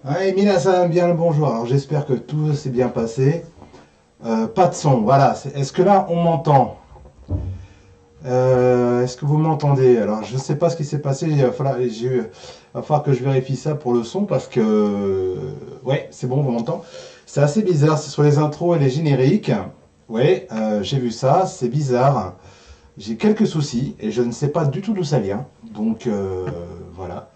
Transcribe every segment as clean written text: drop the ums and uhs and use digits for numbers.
Ouais, Mina-san, bien le bonjour. Alors j'espère que tout s'est bien passé. Pas de son, voilà. Est-ce que là on m'entend? Est-ce que vous m'entendez? Alors je sais pas ce qui s'est passé. Va falloir que je vérifie ça pour le son parce que ouais, c'est bon, on m'entend. C'est assez bizarre. C'est sur les intros et les génériques. Ouais, j'ai vu ça. C'est bizarre. J'ai quelques soucis et je ne sais pas du tout d'où ça vient. Donc voilà.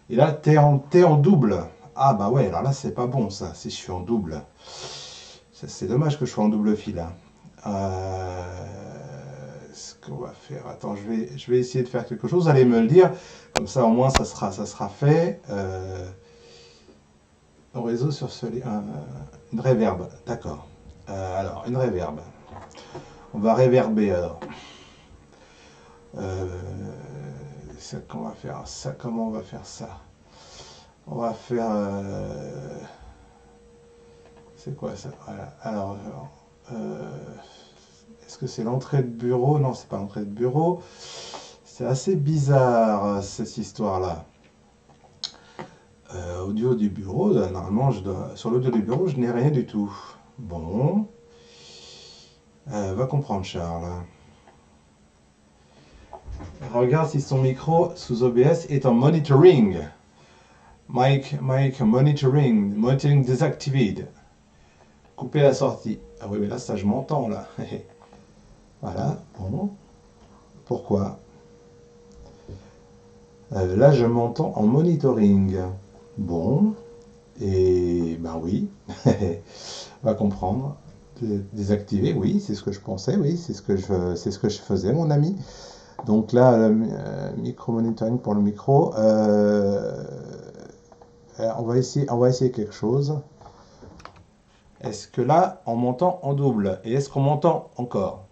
Et là, t'es en double. Ah bah ouais, alors là, c'est pas bon ça, si je suis en double. C'est dommage que je sois en double fil, hein. Ce qu'on va faire, attends, je vais essayer de faire quelque chose, allez me le dire, comme ça au moins ça sera fait. Au réseau sur une réverb, d'accord. Alors, une réverb. On va réverber alors. Euh, qu'on va faire ça, comment on va faire ça? On va faire. C'est quoi ça? Voilà. Alors, euh, est-ce que c'est l'entrée de bureau? Non, c'est pas l'entrée de bureau. C'est assez bizarre cette histoire-là. Audio du bureau, normalement, sur l'audio du bureau, je n'ai rien du tout. Bon, va comprendre, Charles. Regarde si son micro sous OBS est en monitoring. Mic monitoring. Monitoring désactivé. Couper la sortie. Ah oui, mais là, ça, je m'entends, là. Voilà, bon. Pourquoi? Là, je m'entends en monitoring. Bon, et ben oui, on va comprendre. Désactiver, oui, c'est ce que je pensais, oui, c'est ce que je faisais, mon ami. Donc là, le micro monitoring pour le micro. On va essayer quelque chose. Est-ce que là, on m'entend en double? Et est-ce qu'on m'entend encore?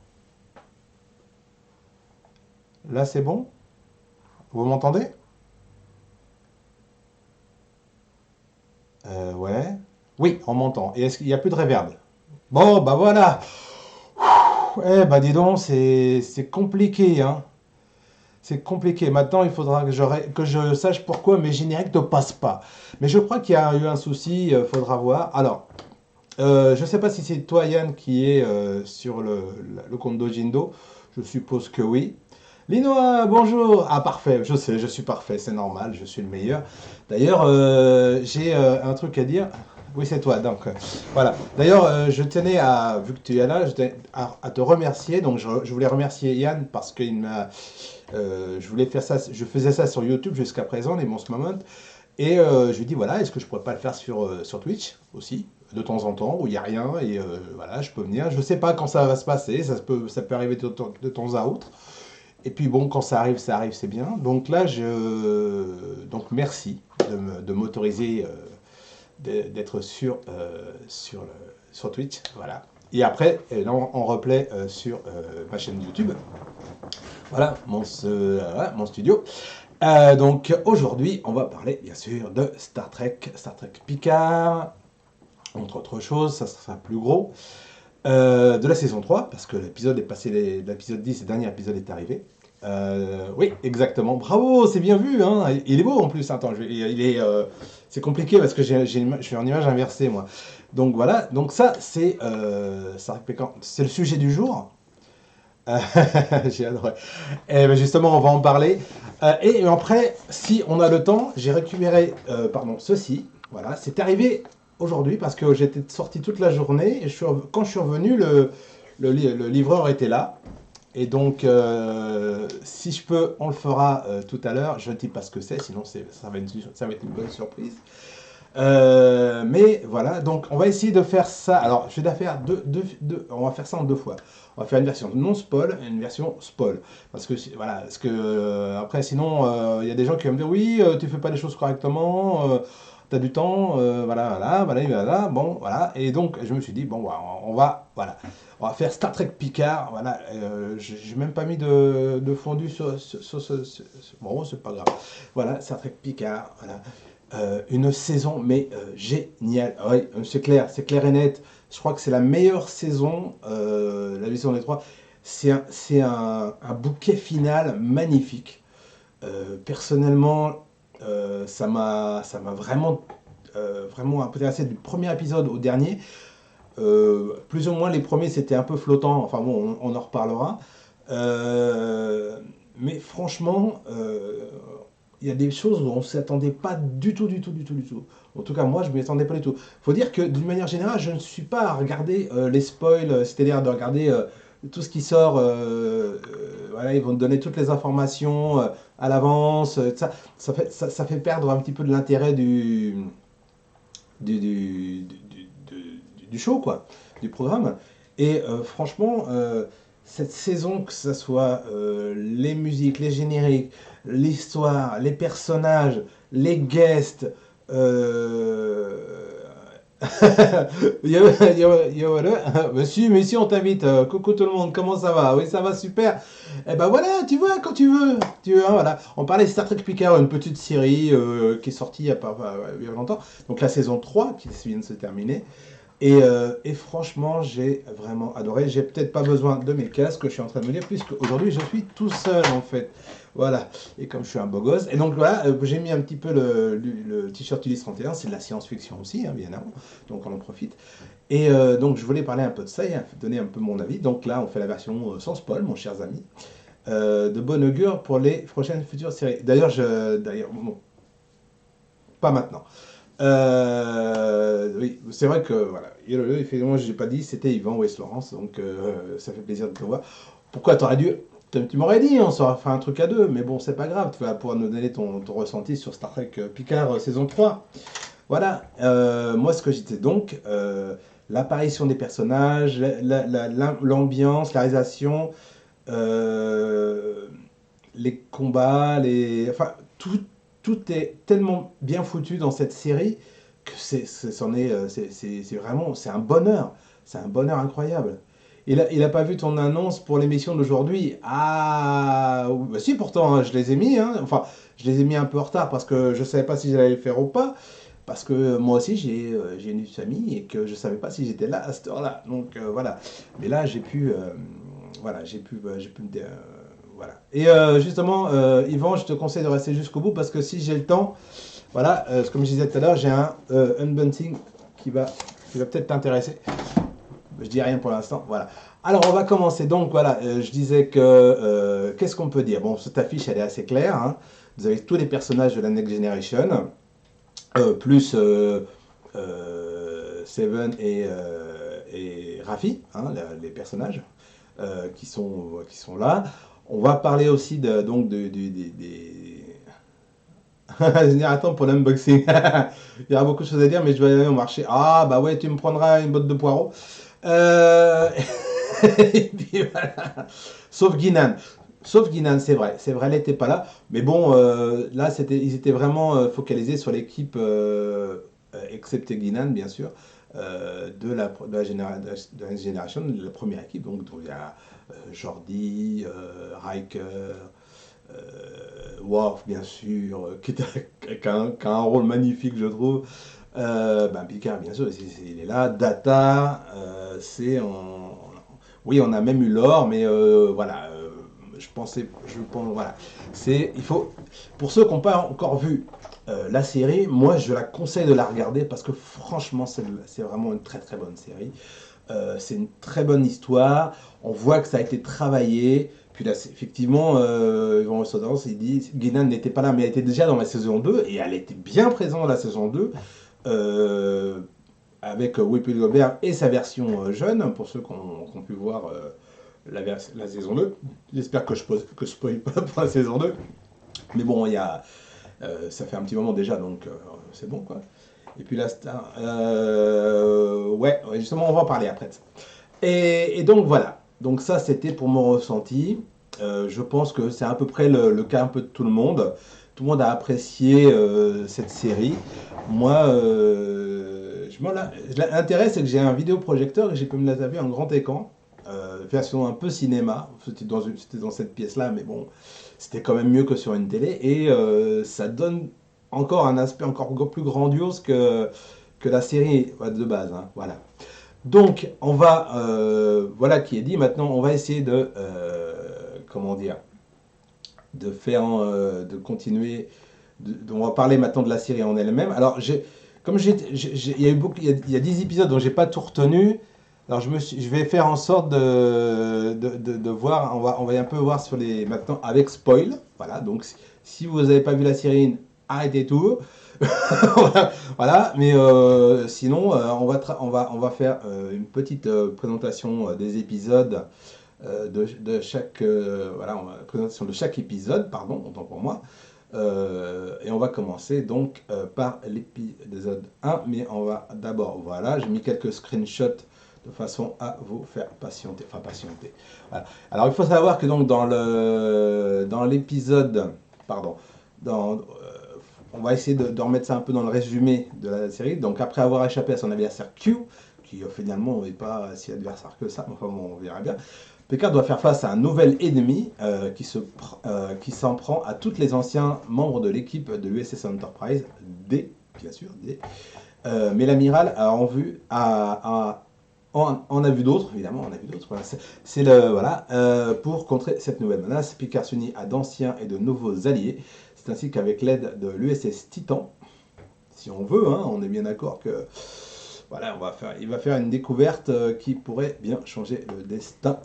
Là, c'est bon? Vous m'entendez? Ouais. Oui, on m'entend. Et est-ce qu'il n'y a plus de reverb? Bon, bah voilà. Eh bah dis donc, c'est compliqué, hein. C'est compliqué. Maintenant, il faudra que je sache pourquoi mes génériques ne passent pas. Mais je crois qu'il y a eu un souci, il faudra voir. Alors, je ne sais pas si c'est toi, Yann, qui est sur le compte d'Ojindo. Je suppose que oui. Linois, bonjour. Ah, parfait. Je sais, je suis parfait. C'est normal, je suis le meilleur. D'ailleurs, j'ai un truc à dire. Oui, c'est toi. Donc, voilà. D'ailleurs, je tenais à, vu que tu es là, à te remercier. Donc, je voulais remercier Yann parce qu'il m'a. Je voulais faire ça. Je faisais ça sur YouTube jusqu'à présent, les Monster Moment. Et je lui dis voilà, est-ce que je pourrais pas le faire sur Twitch aussi, de temps en temps, où il n'y a rien, et voilà, je peux venir. Je sais pas quand ça va se passer, ça peut arriver de temps à autre. Et puis bon, quand ça arrive, c'est bien. Donc là, donc merci de m'autoriser d'être sur Twitch, voilà. Et après, là, en replay sur ma chaîne YouTube. Voilà, voilà, mon studio. Donc aujourd'hui, on va parler bien sûr de Star Trek Picard, entre autres choses, ça sera plus gros, de la saison 3 parce que l'épisode est passé, l'épisode 10, le dernier épisode est arrivé. Oui, exactement, bravo, c'est bien vu, hein. Il est beau en plus, attends, c'est compliqué parce que je suis en image inversée moi. Donc voilà, donc ça c'est le sujet du jour. J'ai adoré. Et ben justement, on va en parler. Et après, si on a le temps, j'ai récupéré pardon, ceci. Voilà, c'est arrivé aujourd'hui parce que j'étais sorti toute la journée. Et quand je suis revenu, le livreur était là. Et donc, si je peux, on le fera tout à l'heure. Je ne dis pas ce que c'est, sinon ça va être une bonne surprise. Mais voilà, donc on va essayer de faire ça. Alors, je vais la faire on va faire ça en deux fois. On va faire une version non spoil et une version spoil. Parce que voilà, parce que après sinon il y a des gens qui vont me dire oui, tu fais pas les choses correctement, t'as du temps, voilà, bon voilà. Et donc je me suis dit bon, voilà, on va faire Star Trek Picard. Voilà, j'ai même pas mis de fondu bon, c'est pas grave. Voilà, Star Trek Picard. Voilà. Une saison, mais géniale. Ah oui, c'est clair et net. Je crois que c'est la meilleure saison, la saison des trois. C'est un bouquet final magnifique. Personnellement, ça m'a vraiment vraiment intéressé du premier épisode au dernier. Plus ou moins les premiers c'était un peu flottant, enfin bon, on en reparlera. Euh, mais franchement, il y a des choses où on ne s'attendait pas du tout, du tout, du tout, du tout. En tout cas, moi, je ne m'y attendais pas du tout. Faut dire que d'une manière générale, je ne suis pas à regarder les spoils, c'est-à-dire de regarder tout ce qui sort. Voilà, ils vont te donner toutes les informations à l'avance. Ça fait perdre un petit peu de l'intérêt du show, quoi, du programme. Et franchement, cette saison, que ce soit les musiques, les génériques, l'histoire, les personnages, les guests, euh... Monsieur, monsieur, on t'invite. Coucou tout le monde, comment ça va? Oui, ça va super. Eh ben voilà, tu vois, quand tu veux. Voilà. On parlait de Star Trek Picard, une petite série qui est sortie il y a longtemps. Donc la saison 3 qui vient de se terminer. Et franchement, j'ai vraiment adoré. J'ai peut-être pas besoin de mes casques, je suis en train de me dire, puisque aujourd'hui je suis tout seul en fait. Voilà. Et comme je suis un beau gosse. Et donc voilà, j'ai mis un petit peu le t-shirt Ulysse 31, c'est de la science-fiction aussi, hein, bien évidemment. Donc on en profite. Et donc je voulais parler un peu de ça et donner un peu mon avis. Donc là, on fait la version sans spoil, mon chers amis, de bonne augure pour les prochaines futures séries. D'ailleurs, bon, pas maintenant. Oui, c'est vrai que voilà, effectivement, je n'ai pas dit, c'était Yvan West Laurence, donc ça fait plaisir de te voir. Pourquoi t'aurais dû. Tu m'aurais dit, on s'aurait fait un truc à deux, mais bon, c'est pas grave, tu vas pouvoir nous donner ton ressenti sur Star Trek Picard saison 3. Voilà, moi ce que j'étais donc, l'apparition des personnages, l'ambiance, la réalisation, euh, les combats, enfin, tout est tellement bien foutu dans cette série que c'est vraiment, c'est un bonheur incroyable. Il a pas vu ton annonce pour l'émission d'aujourd'hui. Ah, bah si, pourtant, hein, je les ai mis, hein. Enfin, je les ai mis un peu en retard parce que je savais pas si j'allais le faire ou pas. Parce que moi aussi, j'ai une famille et que je savais pas si j'étais là à cette heure-là. Donc voilà. Mais là, voilà, j'ai pu voilà. Et justement, Yvan, je te conseille de rester jusqu'au bout parce que si j'ai le temps, voilà, comme je disais tout à l'heure, j'ai un unboxing qui va, qui va peut-être t'intéresser. Je dis rien pour l'instant, voilà. Alors on va commencer. Donc voilà, je disais que qu'est-ce qu'on peut dire? Bon, cette affiche elle est assez claire, hein. Vous avez tous les personnages de la Next Generation, plus Seven et Raffi, hein, les personnages qui sont là. On va parler aussi des... Attends pour l'unboxing. Il y aura beaucoup de choses à dire, mais je vais aller au marché. Ah bah ouais, tu me prendras une botte de poireaux. Euh, Et puis voilà. Sauf Guinan. Sauf Guinan, c'est vrai, elle n'était pas là. Mais bon, là, ils étaient vraiment focalisés sur l'équipe, excepté Guinan, bien sûr, de la génération, de la première équipe. Donc, il y a Jordi, Riker, Worf, bien sûr, qui a un rôle magnifique, je trouve. Ben Picard, bien sûr, il est là. Data, oui, on a même eu l'or, mais voilà, je pense, voilà. Il faut, pour ceux qui n'ont pas encore vu la série, moi je la conseille de la regarder parce que franchement, c'est vraiment une très très bonne série. C'est une très bonne histoire. On voit que ça a été travaillé. Puis là, effectivement, Yvan Ressodance, il dit Guinan n'était pas là, mais elle était déjà dans la saison 2 et elle était bien présente dans la saison 2 euh, avec Whoopi Goldberg et sa version jeune, pour ceux qui ont pu voir la saison 2. J'espère que je spoil pas pour la saison 2. Mais bon, ça fait un petit moment déjà, donc c'est bon quoi. Et puis là, ouais, justement, on va en parler après de ça. Et donc voilà. Donc ça, c'était pour mon ressenti. Je pense que c'est à peu près le cas un peu de tout le monde. Tout le monde a apprécié cette série. Moi, l'intérêt, c'est que j'ai un vidéoprojecteur et j'ai pu me la taper en grand écran. Version un peu cinéma. C'était dans cette pièce-là, mais bon, c'était quand même mieux que sur une télé. Et ça donne encore un aspect encore plus grandiose que la série de base, hein. Voilà. Donc, voilà qui est dit. Maintenant, on va essayer comment dire, de continuer. On va parler maintenant de la série en elle-même. Alors, comme il y a eu beaucoup, il y a 10 épisodes dont j'ai pas tout retenu. Alors je vais faire en sorte de voir, on va un peu voir sur les maintenant avec spoil. Voilà, donc si vous n'avez pas vu la série, arrêtez tout. Voilà, mais sinon on va faire une petite présentation des épisodes de chaque voilà, présentation de chaque épisode, pardon, autant pour moi. Et on va commencer donc par l'épisode 1, mais on va d'abord, voilà, j'ai mis quelques screenshots de façon à vous faire patienter, enfin patienter. Voilà. Alors il faut savoir que donc dans l'épisode, pardon, on va essayer de remettre ça un peu dans le résumé de la série. Donc après avoir échappé à son adversaire Q, qui finalement n'est pas si adversaire que ça, enfin bon, on verra bien. Picard doit faire face à un nouvel ennemi qui s'en prend à tous les anciens membres de l'équipe de l'USS Enterprise, bien sûr, mais l'amiral a en a vu d'autres, évidemment, on a vu d'autres. Voilà, voilà, pour contrer cette nouvelle menace, Picard s'unit à d'anciens et de nouveaux alliés. C'est ainsi qu'avec l'aide de l'USS Titan, si on veut, hein, on est bien d'accord que voilà, il va faire une découverte qui pourrait bien changer le destin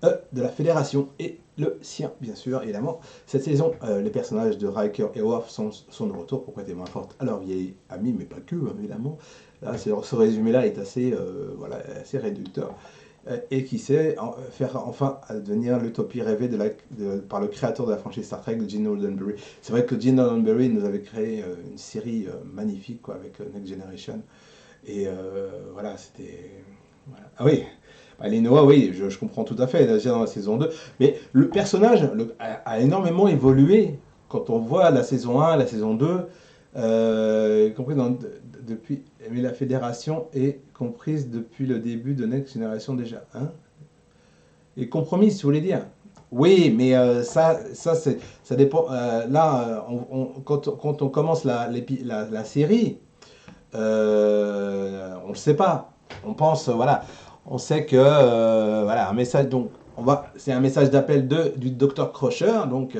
de la Fédération et le sien, bien sûr, évidemment. Cette saison, les personnages de Riker et Worf sont de retour pour prêter main forte à leur vieille amie, mais pas que, évidemment. Là, ce résumé-là est assez, voilà, assez réducteur. Et qui sait faire enfin advenir l'utopie rêvée par le créateur de la franchise Star Trek, Gene Roddenberry. C'est vrai que Gene Roddenberry nous avait créé une série magnifique quoi, avec Next Generation. Et voilà, c'était... Voilà. Ah oui, bah, Lenoa, oui, je comprends tout à fait, déjà dans la saison 2. Mais le personnage a énormément évolué quand on voit la saison 1, la saison 2, compris depuis... Mais la fédération est comprise depuis le début de Next Generation déjà. Hein, et compromise, si vous voulez dire. Oui, mais ça dépend. Là, quand on commence la série, on ne le sait pas. On pense, voilà, on sait que, voilà, un message, donc, c'est un message d'appel du docteur Crusher, donc,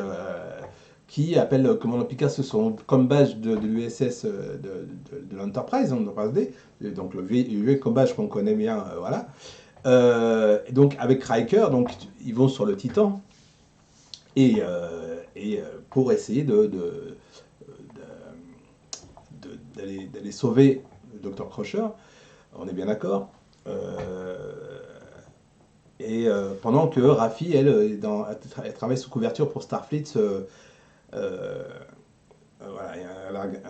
qui appelle le commandant Picard sur son comme badge de l'USS de l'Enterprise, Enterprise D, donc le vieux comme badge qu'on connaît bien, voilà. Donc avec Riker, donc ils vont sur le Titan et pour essayer d'aller sauver le docteur Crusher, on est bien d'accord. Pendant que Raffi, elle travaille sous couverture pour Starfleet, voilà,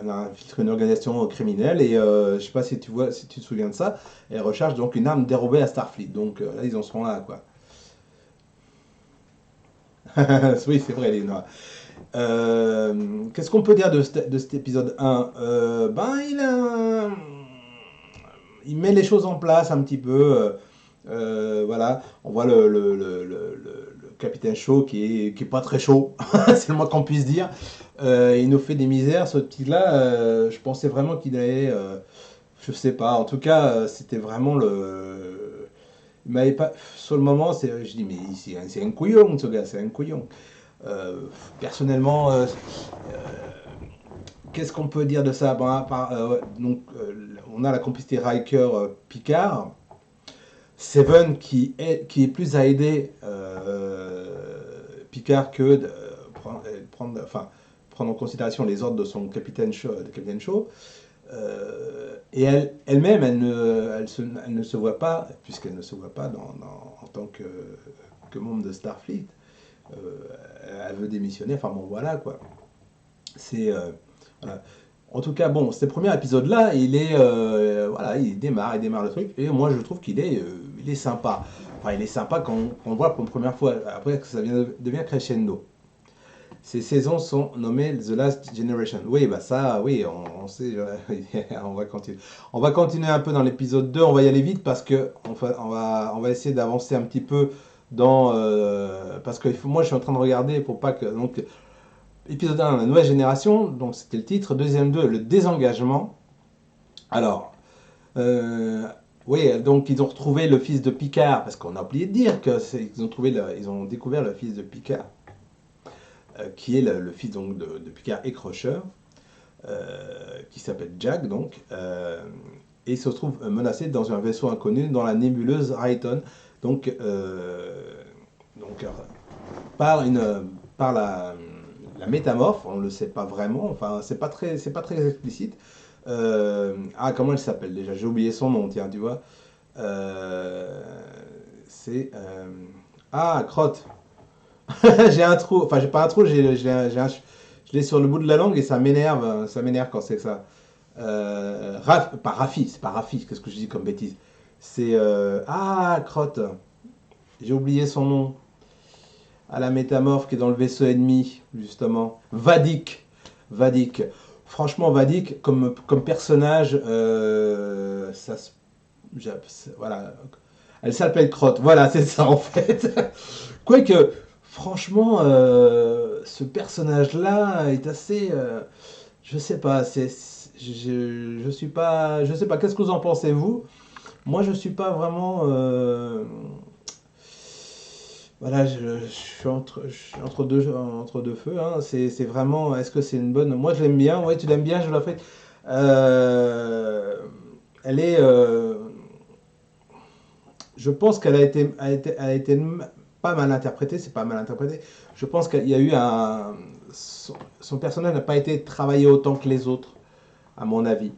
elle a infiltré une organisation criminelle et je sais pas si si tu te souviens de ça, elle recherche donc une arme dérobée à Starfleet. Donc là, ils en sont là, quoi. Oui, c'est vrai, Léonard. Qu'est-ce qu'on peut dire de cet épisode 1? Ben, il met les choses en place un petit peu. Voilà, on voit le capitaine Shaw qui est pas très chaud, c'est le moins qu'on puisse dire. Il nous fait des misères, ce petit-là. Je pensais vraiment qu'il allait, je sais pas. En tout cas, c'était vraiment le. Il m'avait pas. Sur le moment, je dis mais c'est un couillon, ce gars, c'est un couillon. Euh, Personnellement, qu'est-ce qu'on peut dire de ça? Bon, donc, on a la complicité Riker-Picard. Seven qui est plus à aider Picard que de prendre en considération les ordres de son capitaine Shaw. Et elle-même, elle ne se voit pas, puisqu'elle ne se voit pas en tant que membre de Starfleet. Euh, Elle veut démissionner, enfin bon, voilà quoi. C'est. Voilà. En tout cas, bon, ce premier épisode-là, voilà, il démarre le truc, et moi je trouve il est sympa. Enfin, il est sympa quand on le voit pour une première fois, après que ça devient crescendo. Ces saisons sont nommées The Last Generation. Oui, bah ça, oui, on sait, on va continuer. On va continuer un peu dans l'épisode 2, on va y aller vite parce que on va essayer d'avancer un petit peu parce que moi je suis en train de regarder pour pas que... Donc, épisode 1, la nouvelle génération, donc c'était le titre. Deuxième 2, le désengagement. Alors, euh, oui, donc ils ont retrouvé le fils de Picard, parce qu'on a oublié de dire ils ont découvert le fils de Picard, qui est le fils donc, de Picard et Crusher. qui s'appelle Jack, donc, et il se retrouve menacé dans un vaisseau inconnu dans la nébuleuse Rayton, donc, donc par, par la métamorphe, on ne le sait pas vraiment, enfin, c'est pas très explicite. Comment elle s'appelle déjà? J'ai oublié son nom, tiens, tu vois. Euh, c'est. Crotte. J'ai un trou, enfin, j'ai pas un trou, je l'ai sur le bout de la langue et ça m'énerve quand c'est ça. Pas Rafi, c'est pas Rafi, qu'est-ce que je dis comme bêtise? C'est. Crotte, j'ai oublié son nom. À la métamorphe qui est dans le vaisseau ennemi, justement. Vadik. Vadik. Franchement, Vadik, comme personnage, voilà. Elle s'appelle Crotte. Voilà, c'est ça en fait. Quoique, franchement, ce personnage-là est assez. Je sais pas, je suis pas. Je sais pas, qu'est-ce que vous en pensez, vous? Moi, je suis pas vraiment. Voilà, je suis entre deux feux, hein. C'est vraiment, est-ce que c'est une bonne. Moi, je l'aime bien, ouais, tu l'aimes bien, je la fais. Euh, Elle est. Je pense qu'elle a été pas mal interprétée, c'est pas mal interprété. Je pense qu'il y a eu un. Son personnage n'a pas été travaillé autant que les autres, à mon avis.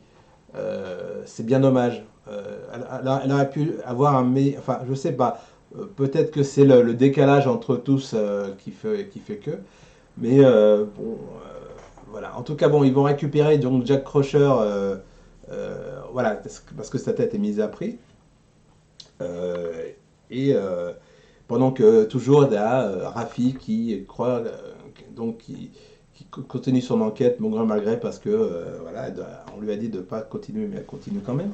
C'est bien dommage. Elle aurait pu avoir un meilleur. Enfin, je sais pas. Peut-être que c'est le décalage entre tous qui fait que. Mais bon, voilà. En tout cas, bon, ils vont récupérer donc Jack Crusher. Voilà, parce que sa tête est mise à prix. Euh, et pendant que toujours il y a Rafi qui croit, donc qui continue son enquête, mon grand malgré, parce que voilà, on lui a dit de ne pas continuer, mais elle continue quand même.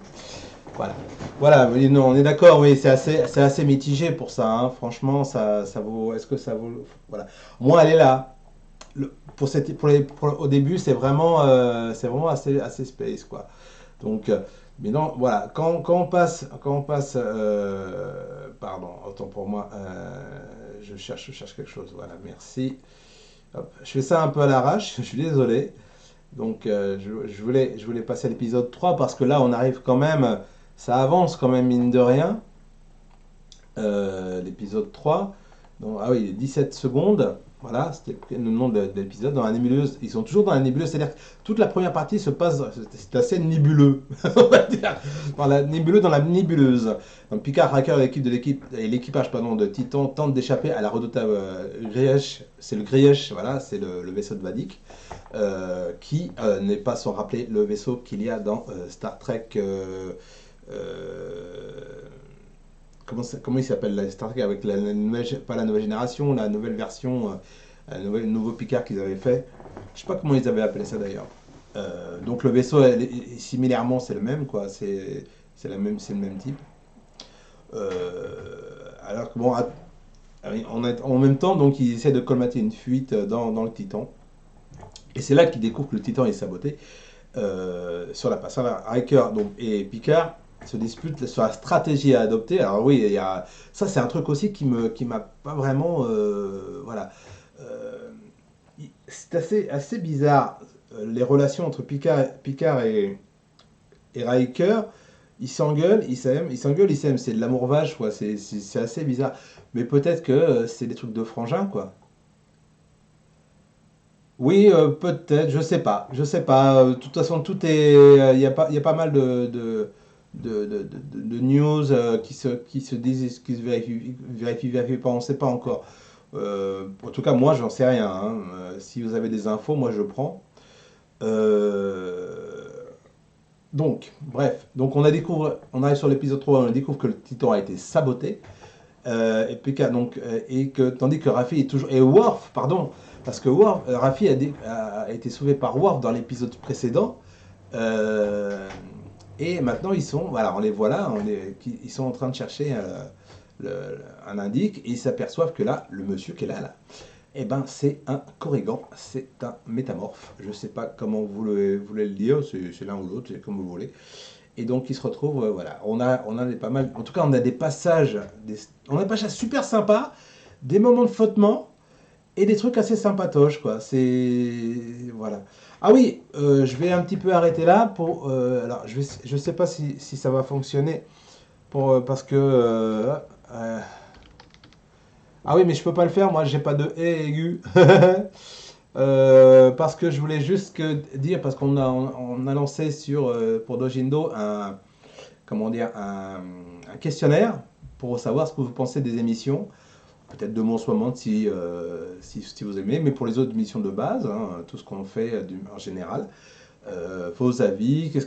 Voilà, voilà, oui, non, on est d'accord, oui, c'est assez mitigé pour ça, hein. Franchement, ça vaut, est-ce que ça vaut, voilà. Moi, elle est là. Au début, c'est vraiment assez space, quoi. Donc, mais non, voilà, quand on passe, pardon, autant pour moi, je cherche quelque chose, voilà, merci. Hop, je fais ça un peu à l'arrache, je suis désolé. Donc, je voulais passer à l'épisode 3 parce que là, on arrive quand même, ça avance quand même, mine de rien. L'épisode 3. Donc, ah oui, 17 secondes. Voilà, c'était le nom de l'épisode. Dans la nébuleuse, ils sont toujours dans la nébuleuse, c'est-à-dire que toute la première partie se passe, c'est assez nébuleux, on va dire, dans la nébuleuse. Donc Picard, Hacker et l'équipage pardon, de Titan tentent d'échapper à la redoutable Grieche. C'est le Grieche, voilà, c'est le vaisseau de Vadik, qui n'est pas sans rappeler le vaisseau qu'il y a dans Star Trek. Euh, comment il s'appelle la Star Trek avec pas la nouvelle génération, la nouvelle version, le nouveau Picard qu'ils avaient fait. Je sais pas comment ils avaient appelé ça d'ailleurs. Donc le vaisseau, similairement, c'est le même, quoi. C'est le même type. Alors que bon, en même temps, donc ils essaient de colmater une fuite dans le Titan. Et c'est là qu'ils découvrent que le Titan est saboté sur la passade. Riker donc, et Picard se disputent sur la stratégie à adopter. Alors oui, ça c'est un truc aussi qui m'a pas vraiment, voilà. Euh, c'est assez bizarre les relations entre Picard et Riker. Ils s'engueulent, ils s'aiment, ils s'engueulent, ils s'aiment. C'est de l'amour vache, quoi. C'est assez bizarre. Mais peut-être que c'est des trucs de frangin, quoi. Oui, peut-être, je sais pas, je sais pas. De toute façon, tout est, il y a pas mal de news qui se disent, qui se vérifient pas, on sait pas encore. En tout cas, moi, j'en sais rien, hein. Si vous avez des infos, moi, je prends. Euh, donc on arrive sur l'épisode 3, on découvre que le Titan a été saboté. Et PK, donc, tandis que Raffi est toujours. Et Worf, pardon, parce que Raffi a été sauvé par Worf dans l'épisode précédent. Euh, et maintenant, voilà, on les voit là, ils sont en train de chercher un indice, et ils s'aperçoivent que là, le monsieur qui est là, eh ben, c'est un Corrigan, c'est un métamorphe. Je ne sais pas comment vous voulez le dire, c'est l'un ou l'autre, c'est comme vous voulez. Et donc ils se retrouvent, voilà, on a des pas mal, en tout cas on a des passages super sympas, des moments de flottement, et des trucs assez sympatoches, quoi. C'est voilà. Ah oui, je vais un petit peu arrêter là pour. Alors, je sais pas si ça va fonctionner pour parce que. Euh, ah oui, mais je peux pas le faire. Moi, j'ai pas de et aigu. Parce que je voulais juste dire parce on a lancé sur pour Dojindo un comment dire un questionnaire pour savoir ce que vous pensez des émissions. Peut-être de mon moment si vous aimez, mais pour les autres missions de base, hein, tout ce qu'on fait en général, vos avis, qu'est-ce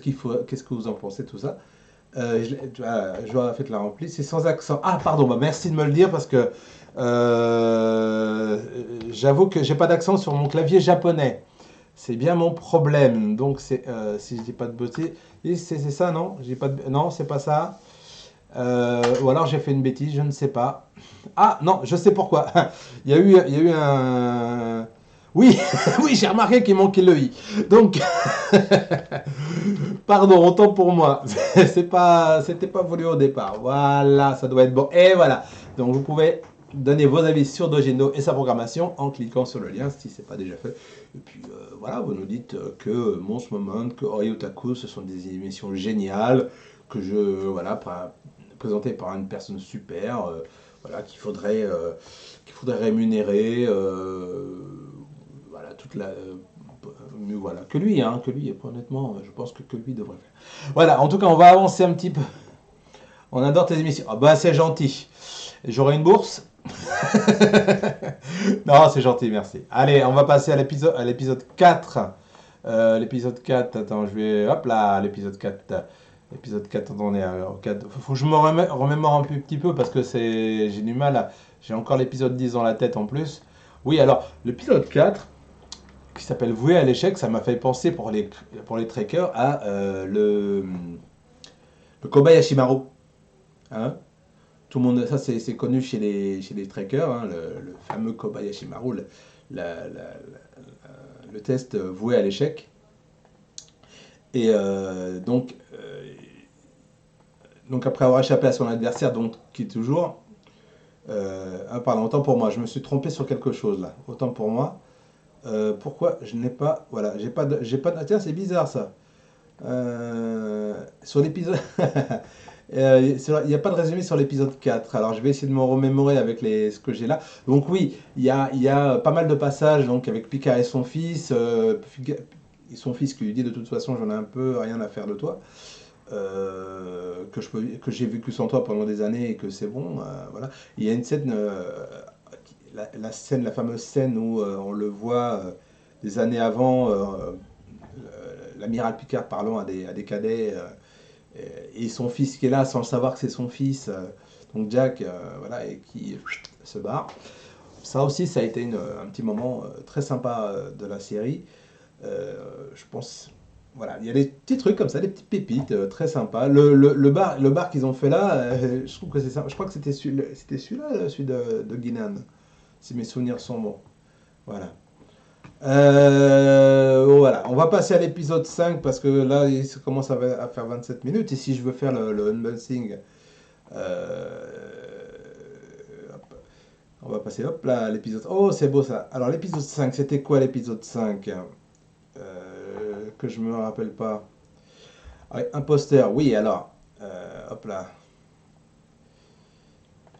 que vous en pensez, tout ça. Je dois fait la remplir, c'est sans accent. Ah, pardon, bah merci de me le dire parce que euh, j'avoue que j'ai pas d'accent sur mon clavier japonais. C'est bien mon problème. Donc, si je dis pas de bêtises, c'est ça, non? J'ai pas non, c'est pas ça. Ou alors j'ai fait une bêtise, je ne sais pas. Ah non, je sais pourquoi. Il y a eu un. Oui, oui, j'ai remarqué qu'il manquait le i. Donc, pardon, autant pour moi. C'était pas voulu au départ. Voilà, ça doit être bon. Et voilà. Donc, vous pouvez donner vos avis sur Dojendo et sa programmation en cliquant sur le lien si ce n'est pas déjà fait. Et puis voilà, vous nous dites que Mons Moment, que Oriotaku, ce sont des émissions géniales, que voilà, présentées par une personne super, voilà, qu'il faudrait rémunérer, voilà, toute la, mais voilà, que lui, et honnêtement, je pense que lui devrait faire. Voilà, en tout cas, on va avancer un petit peu. On adore tes émissions. Ah bah, c'est gentil. J'aurai une bourse. Non, c'est gentil, merci. Allez, on va passer à l'épisode 4. L'épisode 4, attends, je vais. Hop là, l'épisode 4. L'épisode 4, attends, on est au 4. Faut que je me remémore un petit peu parce que j'ai du mal à. J'ai encore l'épisode 10 dans la tête en plus. Oui, alors, l'épisode 4, qui s'appelle Voué à l'échec, ça m'a fait penser pour les trekkers à le Kobayashi Maru. Hein, tout le monde, ça c'est connu chez les trekkers, hein, le fameux Kobayashi Maru, le test voué à l'échec. Et donc après avoir échappé à son adversaire, donc qui est toujours, ah, pardon, autant pour moi, je me suis trompé sur quelque chose là, autant pour moi. Pourquoi je n'ai pas, voilà, j'ai pas tiens, c'est bizarre ça. Sur l'épisode, il n'y a pas de résumé sur l'épisode 4. Alors je vais essayer de me remémorer avec ce que j'ai là. Donc oui, il y a pas mal de passages donc, avec Picard et son fils. Et son fils qui lui dit de toute façon j'en ai un peu rien à faire de toi. Que j'ai vécu sans toi pendant des années et que c'est bon. Voilà. Il y a une scène, la fameuse scène où on le voit des années avant, l'amiral Picard parlant à des cadets et son fils qui est là sans le savoir que c'est son fils, donc Jack, voilà, et qui se barre. Ça aussi, ça a été un petit moment très sympa de la série. Je pense, voilà, il y a des petits trucs comme ça, des petites pépites très sympas. Le bar qu'ils ont fait là, je trouve que c'est ça. Je crois que c'était celui-là, celui de Guinan, si mes souvenirs sont bons. Voilà. Voilà, on va passer à l'épisode 5 parce que là, il commence à faire 27 minutes. Et si je veux faire le unboxing, euh, hop, on va passer hop là à l'épisode. Oh, c'est beau ça. Alors, l'épisode 5 c'était quoi l'épisode 5 que je me rappelle pas. Ah, imposteur, oui, alors. Hop là.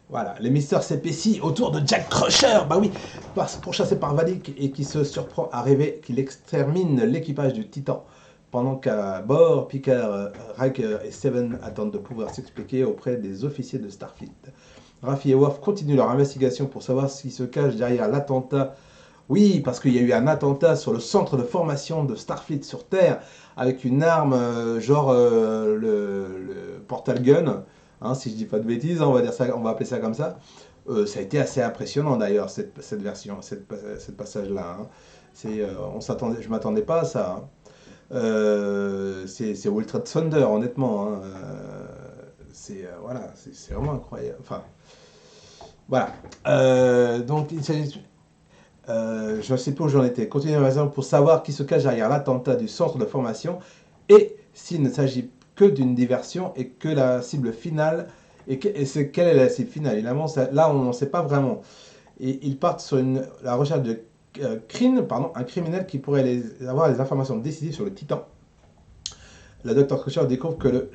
Voilà, les mystères s'épaississent autour de Jack Crusher. Bah oui, pourchassé par Vadik et qui se surprend à rêver qu'il extermine l'équipage du Titan. Pendant qu'à bord, Picard, Riker et Seven attendent de pouvoir s'expliquer auprès des officiers de Starfleet. Raffi et Worf continuent leur investigation pour savoir ce qui se cache derrière l'attentat. Oui, parce qu'il y a eu un attentat sur le centre de formation de Starfleet sur Terre avec une arme genre le Portal Gun, hein, si je dis pas de bêtises, on va dire ça, on va appeler ça comme ça. Ça a été assez impressionnant d'ailleurs cette version, cette passage-là. Hein. Je m'attendais pas à ça. Hein. C'est Ultra Thunder, honnêtement. Hein. Voilà, c'est vraiment incroyable. Enfin, voilà. Donc il s'agit je ne sais plus où j'en étais. Continuez raison pour savoir qui se cache derrière l'attentat du centre de formation et s'il ne s'agit que d'une diversion et que la cible finale. Quelle est la cible finale? Évidemment, là, on n'en sait pas vraiment. et ils partent sur la recherche de un criminel qui pourrait avoir les informations décisives sur le Titan. Le docteur Crusher découvre que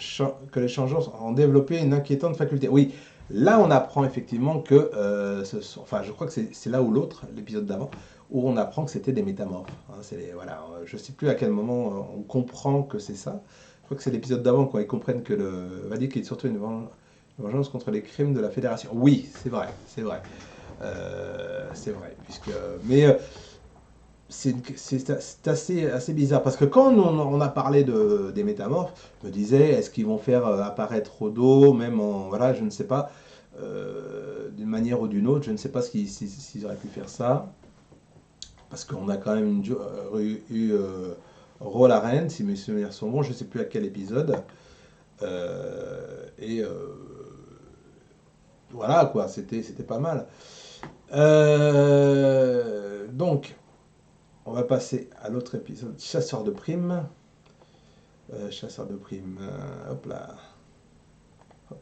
les changeants ont développé une inquiétante faculté. Oui, là on apprend effectivement que, enfin je crois que c'est là ou l'autre, l'épisode d'avant, où on apprend que c'était des métamorphes. Hein, voilà, je ne sais plus à quel moment on comprend que c'est ça. Je crois que c'est l'épisode d'avant quand ils comprennent que le Vadik est surtout une vengeance contre les crimes de la Fédération. Oui, c'est vrai, c'est vrai. C'est vrai, mais c'est assez bizarre parce que quand on a parlé des métamorphes, je me disais est-ce qu'ils vont faire apparaître Odo, même en voilà, je ne sais pas, d'une manière ou d'une autre, je ne sais pas s'ils auraient pu faire ça parce qu'on a quand même eu Rolaren, si mes souvenirs sont bons, je ne sais plus à quel épisode, et voilà quoi, c'était pas mal. Donc, on va passer à l'autre épisode, Chasseur de primes. Chasseur de primes, hop là. Hop.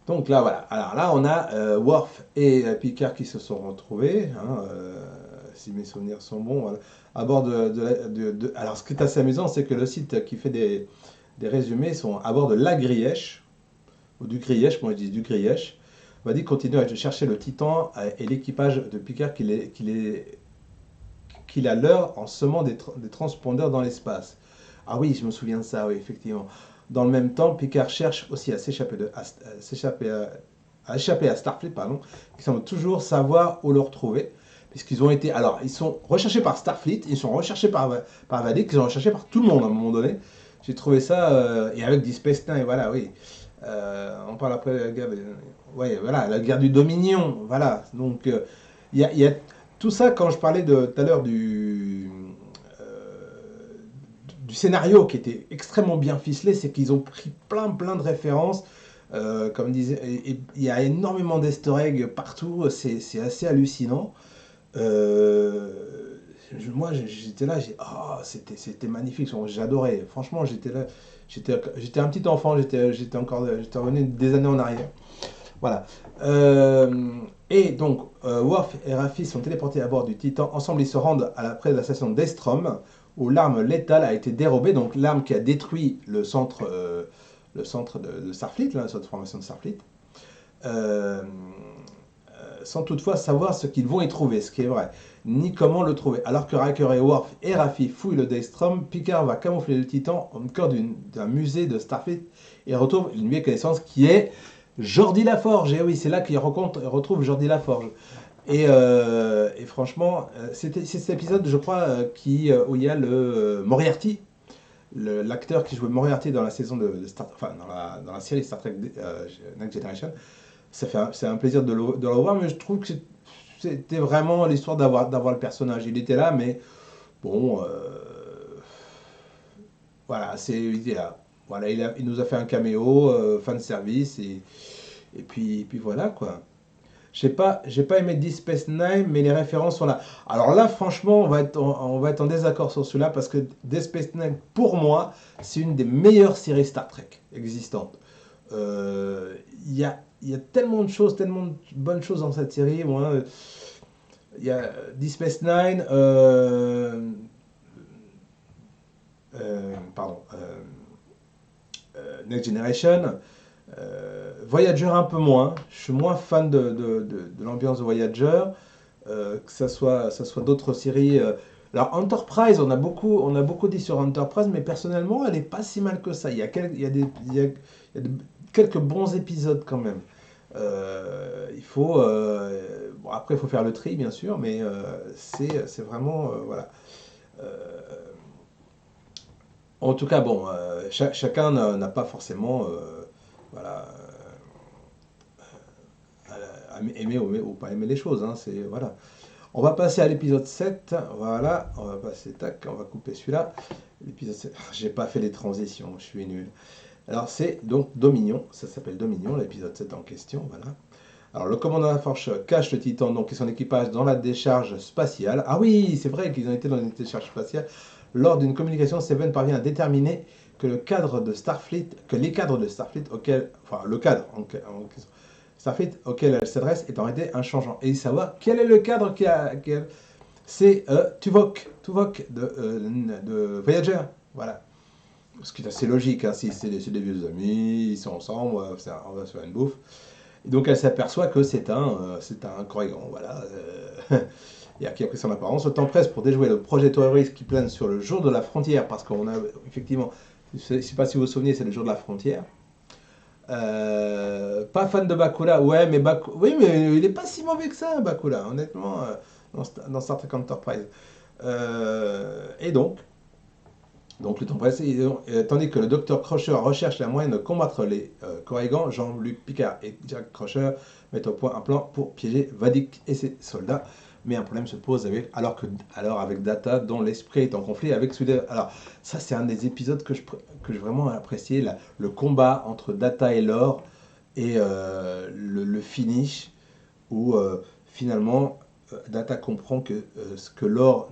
Donc là, voilà. Alors là, on a Worf et Picard qui se sont retrouvés, hein, si mes souvenirs sont bons, voilà, à bord Alors, ce qui est assez amusant, c'est que le site qui fait des résumés sont à bord de la Grièche, ou du Grièche, moi je dis du Grièche. On va dire continue à chercher le Titan et l'équipage de Picard qu'il a l'heure en semant des transpondeurs dans l'espace. Ah oui, je me souviens de ça, oui, effectivement. Dans le même temps, Picard cherche aussi à échapper à Starfleet, pardon, qui semble toujours savoir où le retrouver. Puisqu'ils ont été. Alors, ils sont recherchés par Starfleet, ils sont recherchés par Vadik, ils sont recherchés par tout le monde à un moment donné. J'ai trouvé ça. Et avec Deep Space Nine, voilà, oui. On parle après de la guerre, ouais, voilà, la guerre du Dominion, voilà. Donc, il y a tout ça quand je parlais tout à l'heure du scénario qui était extrêmement bien ficelé, c'est qu'ils ont pris plein de références. Comme disait, il y a énormément d'easter eggs partout, c'est assez hallucinant. Euh, Moi j'étais là, c'était magnifique, j'adorais. Franchement, j'étais là, j'étais un petit enfant, j'étais revenu des années en arrière. Voilà. Et donc, Worf et Raffi sont téléportés à bord du Titan. Ensemble, ils se rendent près de la station d'Estrom, où l'arme létale a été dérobée. Donc, l'arme qui a détruit le centre de Starfleet, là, le centre de formation de Starfleet, euh, sans toutefois savoir ce qu'ils vont y trouver, ce qui est vrai, ni comment le trouver. Alors que Riker et Worf et Raffi fouillent le Daystrom, Picard va camoufler le Titan au cœur d'un musée de Starfleet et retrouve une vieille connaissance qui est Geordi Laforge. Et oui, c'est là qu'il retrouve Geordi Laforge. Et franchement, c'est cet épisode, je crois, où il y a le Moriarty, l'acteur qui jouait Moriarty dans la saison enfin, dans la série Star Trek Next Generation. C'est un plaisir de le revoir, mais je trouve que c'était vraiment l'histoire d'avoir le personnage. Il était là, mais bon, voilà, il est là. Voilà, il nous a fait un caméo, fan service, et puis voilà quoi. J'ai pas aimé Deep Space Nine, mais les références sont là. Alors là, franchement, on va être en désaccord sur celui-là parce que Deep Space Nine, pour moi, c'est une des meilleures séries Star Trek existantes. Il y a tellement de choses, tellement de bonnes choses dans cette série. Moi, il y a Deep Space Nine, pardon, Next Generation. Voyager un peu moins. Je suis moins fan de l'ambiance de Voyager. Ça soit d'autres séries. Alors Enterprise, on a beaucoup dit sur Enterprise, mais personnellement, elle est pas si mal que ça. Il y a quelques bons épisodes quand même. Bon, après, il faut faire le tri, bien sûr, mais c'est vraiment voilà. Euh, En tout cas, bon, chacun n'a pas forcément voilà, aimer ou pas aimer les choses. Hein, voilà. On va passer à l'épisode 7. Voilà, on va passer, tac, on va couper celui-là. L'épisode 7. J'ai pas fait les transitions, je suis nul. Alors, c'est donc Dominion, ça s'appelle Dominion, l'épisode 7 en question. Voilà. Alors, le commandant Laforge cache le Titan donc, et son équipage dans la décharge spatiale. Ah oui, c'est vrai qu'ils ont été dans une décharge spatiale. Lors d'une communication, Seven parvient à déterminer que les cadres de Starfleet auxquels, enfin le cadre Starfleet auquel elle s'adresse est en réalité un changeant. Et savoir quel est le cadre c'est Tuvok de Voyager. Voilà. Ce qui est assez logique, hein, si c'est des vieux amis, ils sont ensemble, on va se faire une bouffe. Et donc elle s'aperçoit que c'est un Corrigan, voilà, et qui a pris son apparence. Le temps presse pour déjouer le projet terroriste qui plane sur le jour de la frontière, parce qu'on a effectivement, je ne sais pas si vous vous souvenez, c'est le jour de la frontière. Pas fan de Bakula, ouais, mais oui, mais il est pas si mauvais que ça, Bakula, honnêtement, dans Star Trek Enterprise. Et donc le temps presse, tandis que le docteur Crusher recherche la moyen de combattre les Corrigans, Jean-Luc Picard et Jack Crusher mettent au point un plan pour piéger Vadik et ses soldats. Mais un problème se pose alors avec Data, dont l'esprit est en conflit avec celui. Alors, ça, c'est un des épisodes que j'ai vraiment apprécié, le combat entre Data et Lore, et le finish, où finalement, Data comprend ce que Lore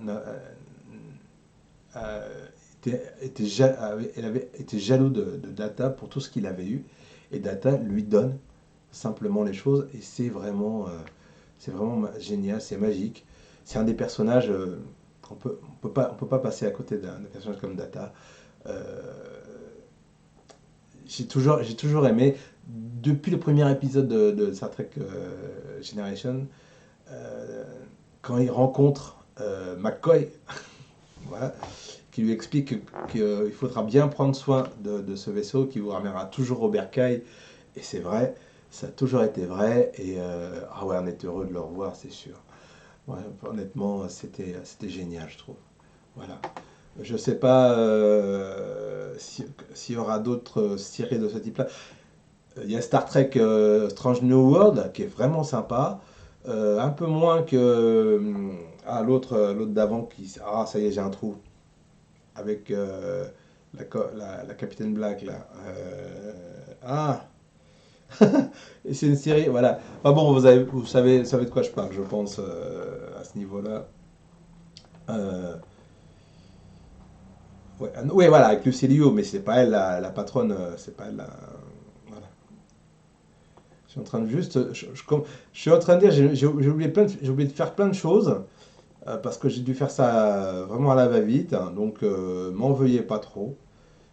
euh, elle avait été jaloux de Data pour tout ce qu'il avait eu, et Data lui donne simplement les choses, et c'est vraiment génial, c'est magique. C'est un des personnages, on peut pas passer à côté d'un personnage comme Data. Euh, j'ai toujours aimé, depuis le premier épisode de Star Trek Generation, euh, quand il rencontre McCoy, voilà, qui lui explique qu'il faudra bien prendre soin de ce vaisseau, qui vous ramènera toujours au bercail. Et c'est vrai, ça a toujours été vrai. Et ah ouais, on est heureux de le revoir, c'est sûr. Ouais, honnêtement, c'était génial, je trouve. Voilà. Je ne sais pas s'il y aura d'autres séries de ce type-là. Il y a Star Trek Strange New World, qui est vraiment sympa. Un peu moins que l'autre d'avant qui... Ah, ça y est, j'ai un trou avec la Capitaine Black là. Ah, et c'est une série, voilà. Enfin bon, vous savez de quoi je parle, je pense à ce niveau-là. Euh, ouais, ouais, voilà, avec Lucy Liu, mais c'est pas elle la patronne, c'est pas elle la. Voilà. Je suis en train de juste, je suis en train de dire, j'ai oublié de faire plein de choses parce que j'ai dû faire ça vraiment à la va-vite, hein, donc m'en veuillez pas trop.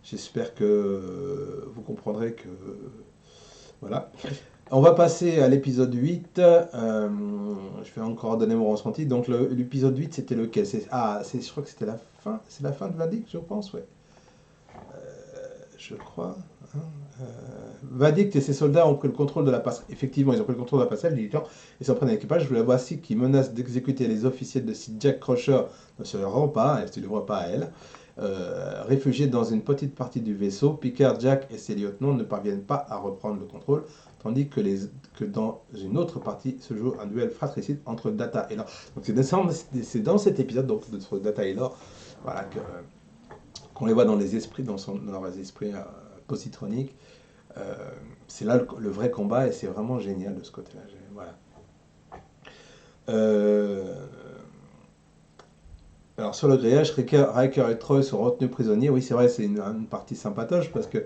J'espère que vous comprendrez que voilà. On va passer à l'épisode 8. Je vais encore donner mon ressenti. Donc l'épisode 8, c'était lequel? Je crois que c'était la fin. C'est la fin de Vadik, je pense, ouais. Je crois, hein. Euh, Vadik et ses soldats ont pris le contrôle de la passerelle. Effectivement, ils ont pris le contrôle de la passerelle, dit et s'en prennent à l'équipage. Je la voici qui menace d'exécuter les officiers de si Jack Crusher ne se rend pas, elle ne se livre pas à elle. Réfugiés dans une petite partie du vaisseau, Picard, Jack et ses lieutenants ne parviennent pas à reprendre le contrôle, tandis que dans une autre partie se joue un duel fratricide entre Data et Lore. Donc c'est dans cet épisode donc, entre Data et Lore, voilà, qu'on les voit dans les esprits, dans leurs esprits positroniques. Euh, c'est là le vrai combat et c'est vraiment génial de ce côté-là. Voilà. Euh, alors sur le grillage, Riker et Troy sont retenus prisonniers. Oui, c'est vrai, c'est une partie sympatoche parce que là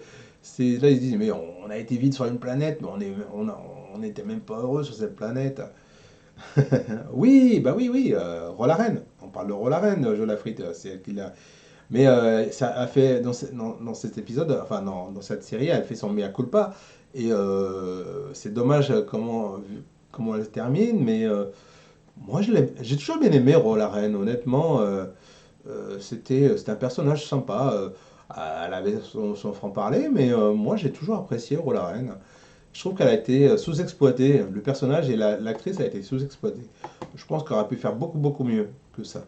ils se disent mais on a été vite sur une planète, mais on n'était même pas heureux sur cette planète. Oui, bah oui, oui, Rolaren. On parle de Rolaren, Joe Lafrite, c'est elle qui l'a. Mais ça a fait dans cet épisode, enfin dans cette série, elle fait son mea culpa. Et c'est dommage comment elle termine, mais moi j'ai toujours bien aimé Rolaren, honnêtement. C'était un personnage sympa. Elle avait son franc-parler, mais moi j'ai toujours apprécié Rolaren. Je trouve qu'elle a été sous-exploitée. Le personnage et l'actrice a été sous-exploitée. Je pense qu'elle aurait pu faire beaucoup beaucoup mieux que ça,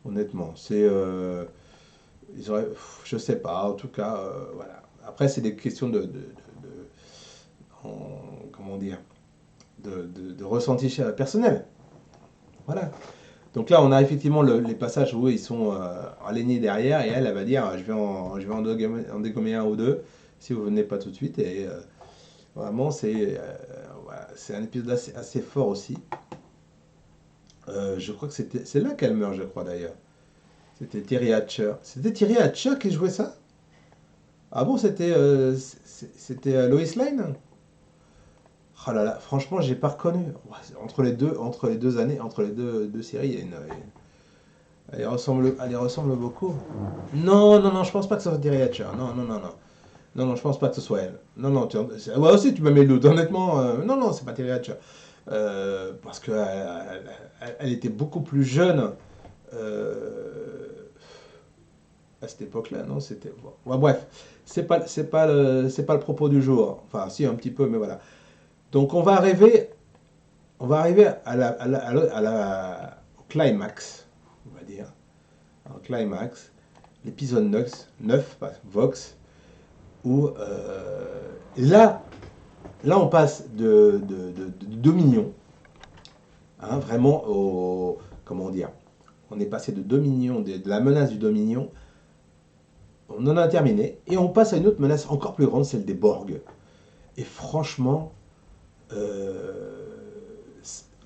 honnêtement. Je sais pas, en tout cas, voilà. Après, c'est des questions comment dire, de ressenti personnel. Voilà. Donc là, on a effectivement les passages où ils sont alignés derrière et elle va dire, je vais en dégommer un ou deux si vous venez pas tout de suite. Et vraiment, voilà, c'est un épisode assez fort aussi. Je crois que c'est là qu'elle meurt, je crois d'ailleurs. C'était Terry Hatcher. C'était Terry Hatcher qui jouait ça? Ah bon, c'était Lois Lane? Oh là là, franchement, j'ai pas reconnu. Ouais, entre les deux années, entre les deux séries, il y a elle y ressemble beaucoup. Non, non, non, je pense pas que ce soit Terry Hatcher. Non, non, non, non. Non, non, je pense pas que ce soit elle. Non, non, ouais, aussi, tu m'as mis le doute. Honnêtement, non, non, c'est pas Terry Hatcher. Parce que elle était beaucoup plus jeune à cette époque-là, non? C'était bon. Ouais, bref, c'est pas le propos du jour. Enfin, si un petit peu, mais voilà. Donc on va arriver au climax, on va dire, au climax, l'épisode 9 pas, Vox, où là on passe de Dominion, hein, vraiment au, comment dire, on est passé de Dominion, de la menace du Dominion, on en a terminé, et on passe à une autre menace encore plus grande, celle des Borg. Et franchement, euh,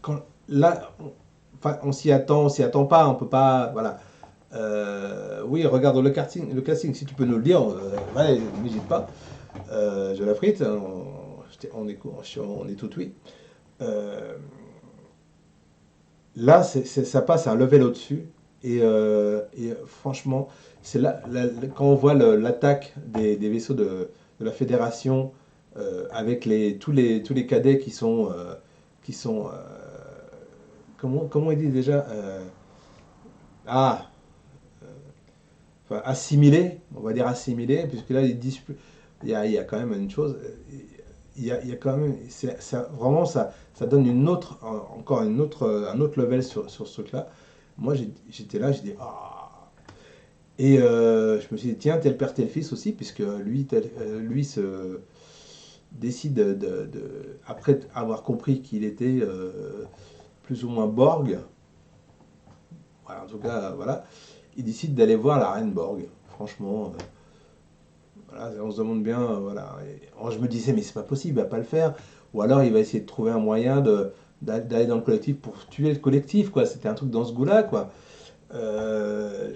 quand, là, enfin, on s'y attend pas, on peut pas, voilà. Oui, regarde le casting, si tu peux nous le dire, ouais, n'hésite pas. Je la frite, on est tout oui. Euh, Là, ça passe à un level au-dessus. Et franchement, c'est quand on voit l'attaque des vaisseaux de la Fédération avec tous les cadets qui sont comment il dit déjà ah, enfin, assimilés, on va dire assimilés, puisque là, ils disent il y a quand même une chose, il y a quand même, vraiment, ça donne une autre, encore un autre level sur ce truc-là. Moi, j'étais là, j'ai dit, ah. Et je me suis dit, tiens, tel père, tel fils aussi, puisque lui se décide après avoir compris qu'il était plus ou moins Borg, voilà, en tout cas, voilà, il décide d'aller voir la reine Borg. Franchement, voilà, on se demande bien, voilà. Je me disais, mais c'est pas possible, il va pas le faire. Ou alors il va essayer de trouver un moyen d'aller dans le collectif pour tuer le collectif, quoi. C'était un truc dans ce goût-là, quoi. Euh,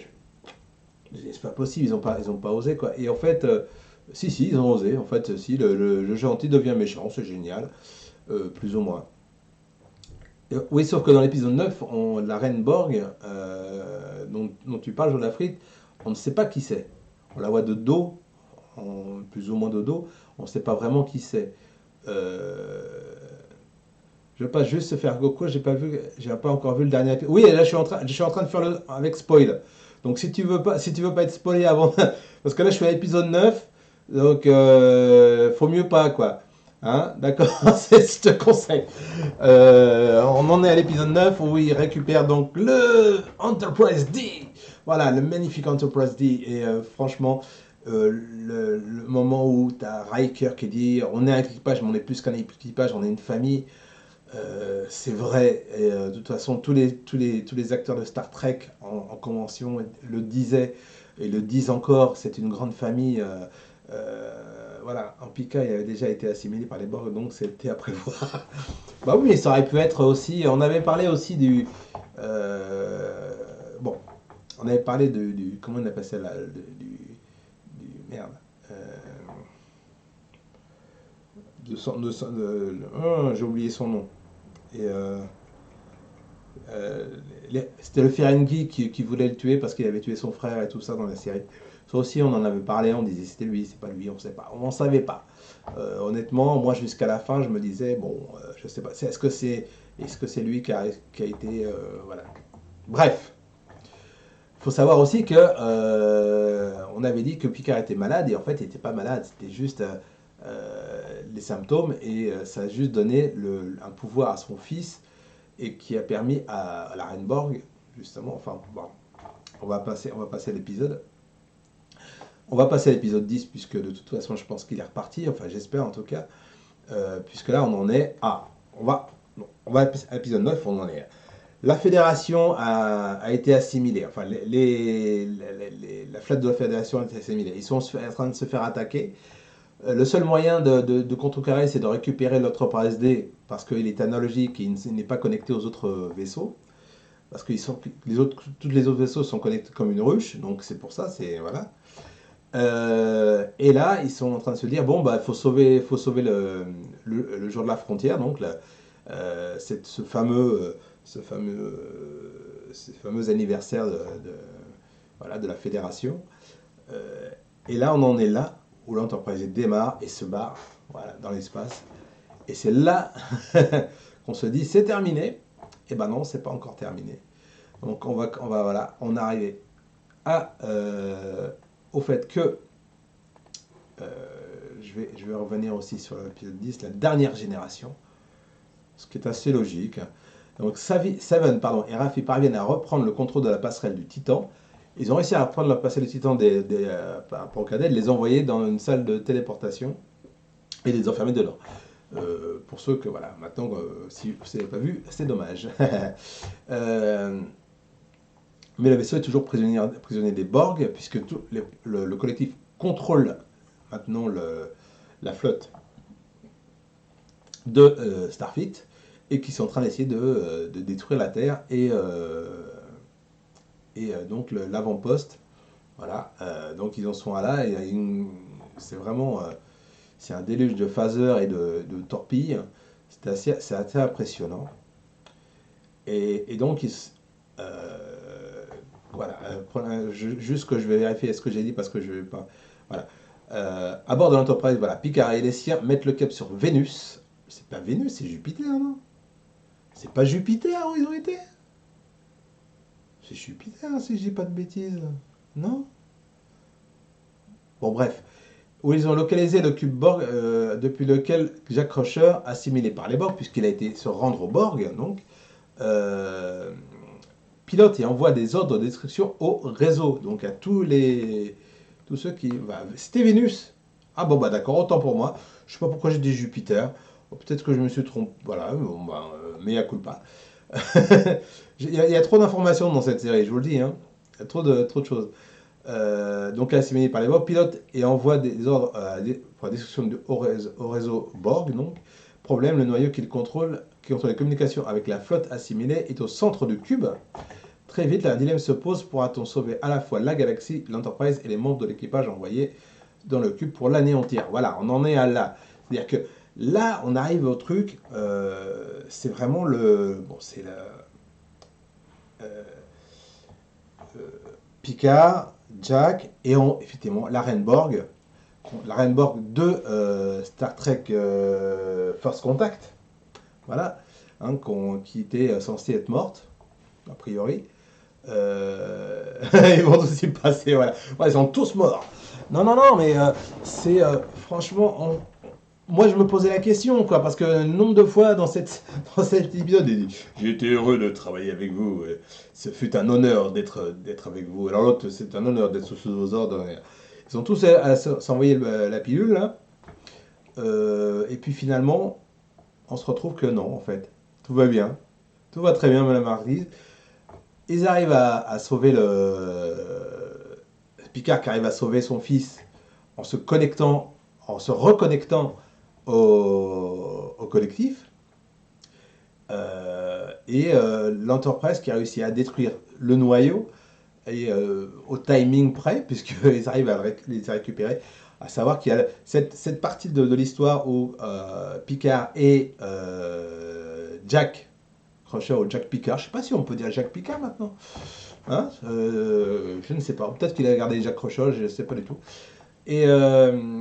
c'est pas possible, ils ont pas osé, quoi. Et en fait, si, si, ils ont osé. En fait, si, le gentil devient méchant, c'est génial, plus ou moins. Oui, sauf que dans l'épisode 9 la reine Borg, dont tu parles, Jolafrit, on ne sait pas qui c'est. On la voit de dos, plus ou moins de dos, on ne sait pas vraiment qui c'est. Euh, je veux pas juste se faire Goku, j'ai pas encore vu le dernier épisode. Oui, là je suis en train de faire le avec spoil. Donc si tu veux pas être spoilé avant, parce que là je suis à l'épisode 9, donc faut mieux pas quoi. Hein, d'accord, je te conseille. On en est à l'épisode 9 où il récupère donc le Enterprise D. Voilà, le magnifique Enterprise D. Et franchement, le moment où tu as Riker qui dit on est un équipage, mais on est plus qu'un équipage, on est une famille. C'est vrai, et de toute façon, tous les acteurs de Star Trek en convention le disaient et le disent encore, c'est une grande famille. Voilà, en Pika, il avait déjà été assimilé par les Borg, donc c'était à prévoir. Bah oui, mais ça aurait pu être aussi. On avait parlé aussi du. euh, bon, on avait parlé comment on appelle ça là, merde. Euh, j'ai oublié son nom. Et euh, c'était le Ferengi qui voulait le tuer parce qu'il avait tué son frère et tout ça dans la série. Ça aussi, on en avait parlé, on disait c'était lui, c'est pas lui, on sait pas, on savait pas. Honnêtement, moi jusqu'à la fin, je me disais bon, je sais pas, est-ce que c'est lui qui a été voilà. Bref, il faut savoir aussi que on avait dit que Picard était malade et en fait il était pas malade, c'était juste les symptômes et ça a juste donné un pouvoir à son fils et qui a permis à la reine Borg, justement, enfin, bon, on va passer à l'épisode. On va passer à l'épisode 10, puisque de toute façon, je pense qu'il est reparti, enfin, j'espère en tout cas, puisque là, on en est à. On va à l'épisode 9, on en est. La fédération a été assimilée, enfin, la flotte de la fédération a été assimilée. Ils sont en train de se faire attaquer. Le seul moyen de contrecarrer, c'est de récupérer notre SD parce qu'il est analogique et il n'est pas connecté aux autres vaisseaux. Parce que tous les autres vaisseaux sont connectés comme une ruche, donc c'est pour ça, c'est voilà. Et là, ils sont en train de se dire, bon, bah, faut sauver le jour de la frontière, donc ce fameux anniversaire voilà, de la fédération. Euh, et là, on en est là, où l'Enterprise démarre et se barre, voilà, dans l'espace. Et c'est là qu'on se dit, c'est terminé. Et ben non, c'est pas encore terminé. Donc voilà, on est arrivé au fait que euh, je vais revenir aussi sur l'épisode 10, la dernière génération, ce qui est assez logique. Donc Seven et Raffi parviennent à reprendre le contrôle de la passerelle du Titan. Ils ont réussi à reprendre la passerelle du Titan pour cadet, de les envoyer dans une salle de téléportation et de les enfermer dedans. Pour ceux que, voilà, maintenant, si vous n'avez pas vu, c'est dommage. euh, mais le vaisseau est toujours prisonnier des Borg, puisque le collectif contrôle maintenant la flotte de Starfleet et qui sont en train d'essayer de détruire la Terre et donc l'avant-poste. Voilà, donc ils en sont à là et c'est vraiment c'est un déluge de phasers et de torpilles. C'est assez impressionnant. Et donc, voilà, juste que je vais vérifier ce que j'ai dit parce que je vais pas. Voilà. À bord de l'Enterprise, voilà, Picard et les siens mettent le cap sur Vénus. C'est pas Vénus, c'est Jupiter, non? C'est pas Jupiter où ils ont été? C'est Jupiter, si je dis pas de bêtises. Non? Bon, bref. Où ils ont localisé le cube Borg depuis lequel Jack Crusher, assimilé par les Borg, puisqu'il a été se rendre au Borg, donc, euh, pilote et envoie des ordres de destruction au réseau, donc à tous ceux qui. Bah, c'était Vénus. Ah bon, bah d'accord, autant pour moi. Je sais pas pourquoi j'ai dit Jupiter. Bon, peut-être que je me suis trompé. Voilà, bon, bah, mea culpa. Il y a trop d'informations dans cette série, je vous le dis. Hein. Il y a trop de choses. Donc assimilé par les Borg, pilote et envoie des ordres pour la destruction au réseau Borg. Donc, problème, le noyau qui contrôle les communications avec la flotte assimilée, est au centre du cube. Très vite, un dilemme se pose, pourra-t-on sauver à la fois la galaxie, l'Enterprise et les membres de l'équipage envoyés dans le cube pour l'anéantir? Voilà, on en est à là. C'est-à-dire que là, on arrive au truc, c'est vraiment le... Bon, c'est la... euh, Picard, Jack et effectivement la Borg. La Borg de Star Trek First Contact. Voilà, hein, qui était censée être morte, a priori. Ils vont tous y passer, voilà. Ouais, ils sont tous morts. Non, non, non, mais c'est franchement, moi je me posais la question, quoi, parce que le nombre de fois dans cet épisode, il dit, j'ai été heureux de travailler avec vous. Ce fut un honneur d'être avec vous. Alors l'autre, c'est un honneur d'être sous vos ordres. Ils sont tous à s'envoyer la pilule, là. Et puis finalement, on se retrouve que non, en fait. Tout va bien. Tout va très bien, Madame Marquise. Ils arrivent à sauver Picard qui arrive à sauver son fils en se connectant, en se reconnectant au collectif. L'Enterprise qui a réussi à détruire le noyau et au timing près, puisqu'ils arrivent à les récupérer. À savoir qu'il y a cette partie de l'histoire où Picard et Jack Crusher ou Jack Picard, je ne sais pas si on peut dire Jack Picard maintenant. Hein, je ne sais pas. Peut-être qu'il a gardé Jack Crusher, je ne sais pas du tout. Et là,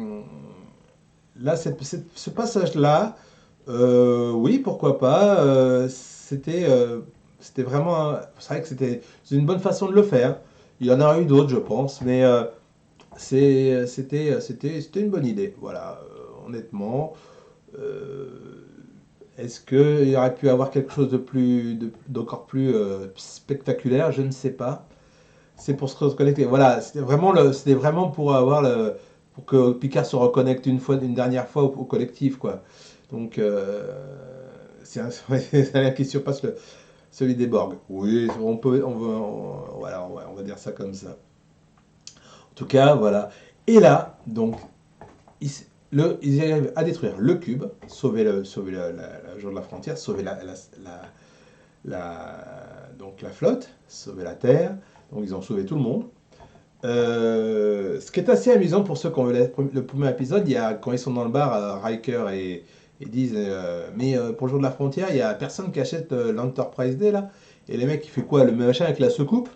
ce passage-là, oui, pourquoi pas. C'était vraiment. C'est vrai que c'est une bonne façon de le faire. Il y en a eu d'autres, je pense, mais c'était une bonne idée. Voilà, honnêtement. Euh, Est-ce qu'il y aurait pu avoir quelque chose d'encore plus spectaculaire? Je ne sais pas. C'est pour se reconnecter. Voilà, c'était vraiment pour pour que Picard se reconnecte une dernière fois au collectif, quoi. Donc, c'est un qui surpasse celui des Borg. Oui, voilà, on va dire ça comme ça. En tout cas, voilà. Et là, donc, ils, ils arrivent à détruire le cube, sauver la jour de la frontière, sauver donc la flotte, sauver la Terre. Donc, ils ont sauvé tout le monde. Ce qui est assez amusant pour ceux qui ont vu le premier épisode, il y a, quand ils sont dans le bar, Riker et disent mais pour le jour de la frontière, il y a personne qui achète l'Enterprise D là. Et les mecs, il fait quoi? Le machin avec la soucoupe?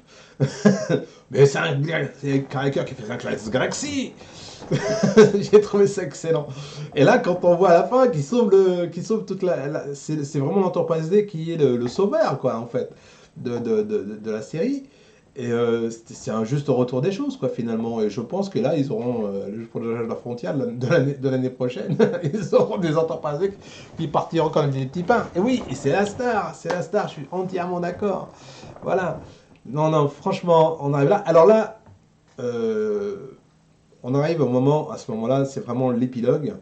Mais c'est Riker qui fait un classe Galaxy. J'ai trouvé ça excellent. Et là, quand on voit à la fin qu'il sauve toute c'est vraiment l'Enterprise D qui est le sauveur, quoi, en fait, de la série. Et c'est un juste retour des choses, quoi, finalement. Et je pense que là, ils auront, pour la frontière de l'année prochaine, ils auront des Enterprise D qui partiront comme des petits pains. Et oui, et c'est la star, je suis entièrement d'accord. Voilà. Non, non, franchement, on arrive là. Alors là, euh, on arrive au moment, à ce moment-là, c'est vraiment l'épilogue.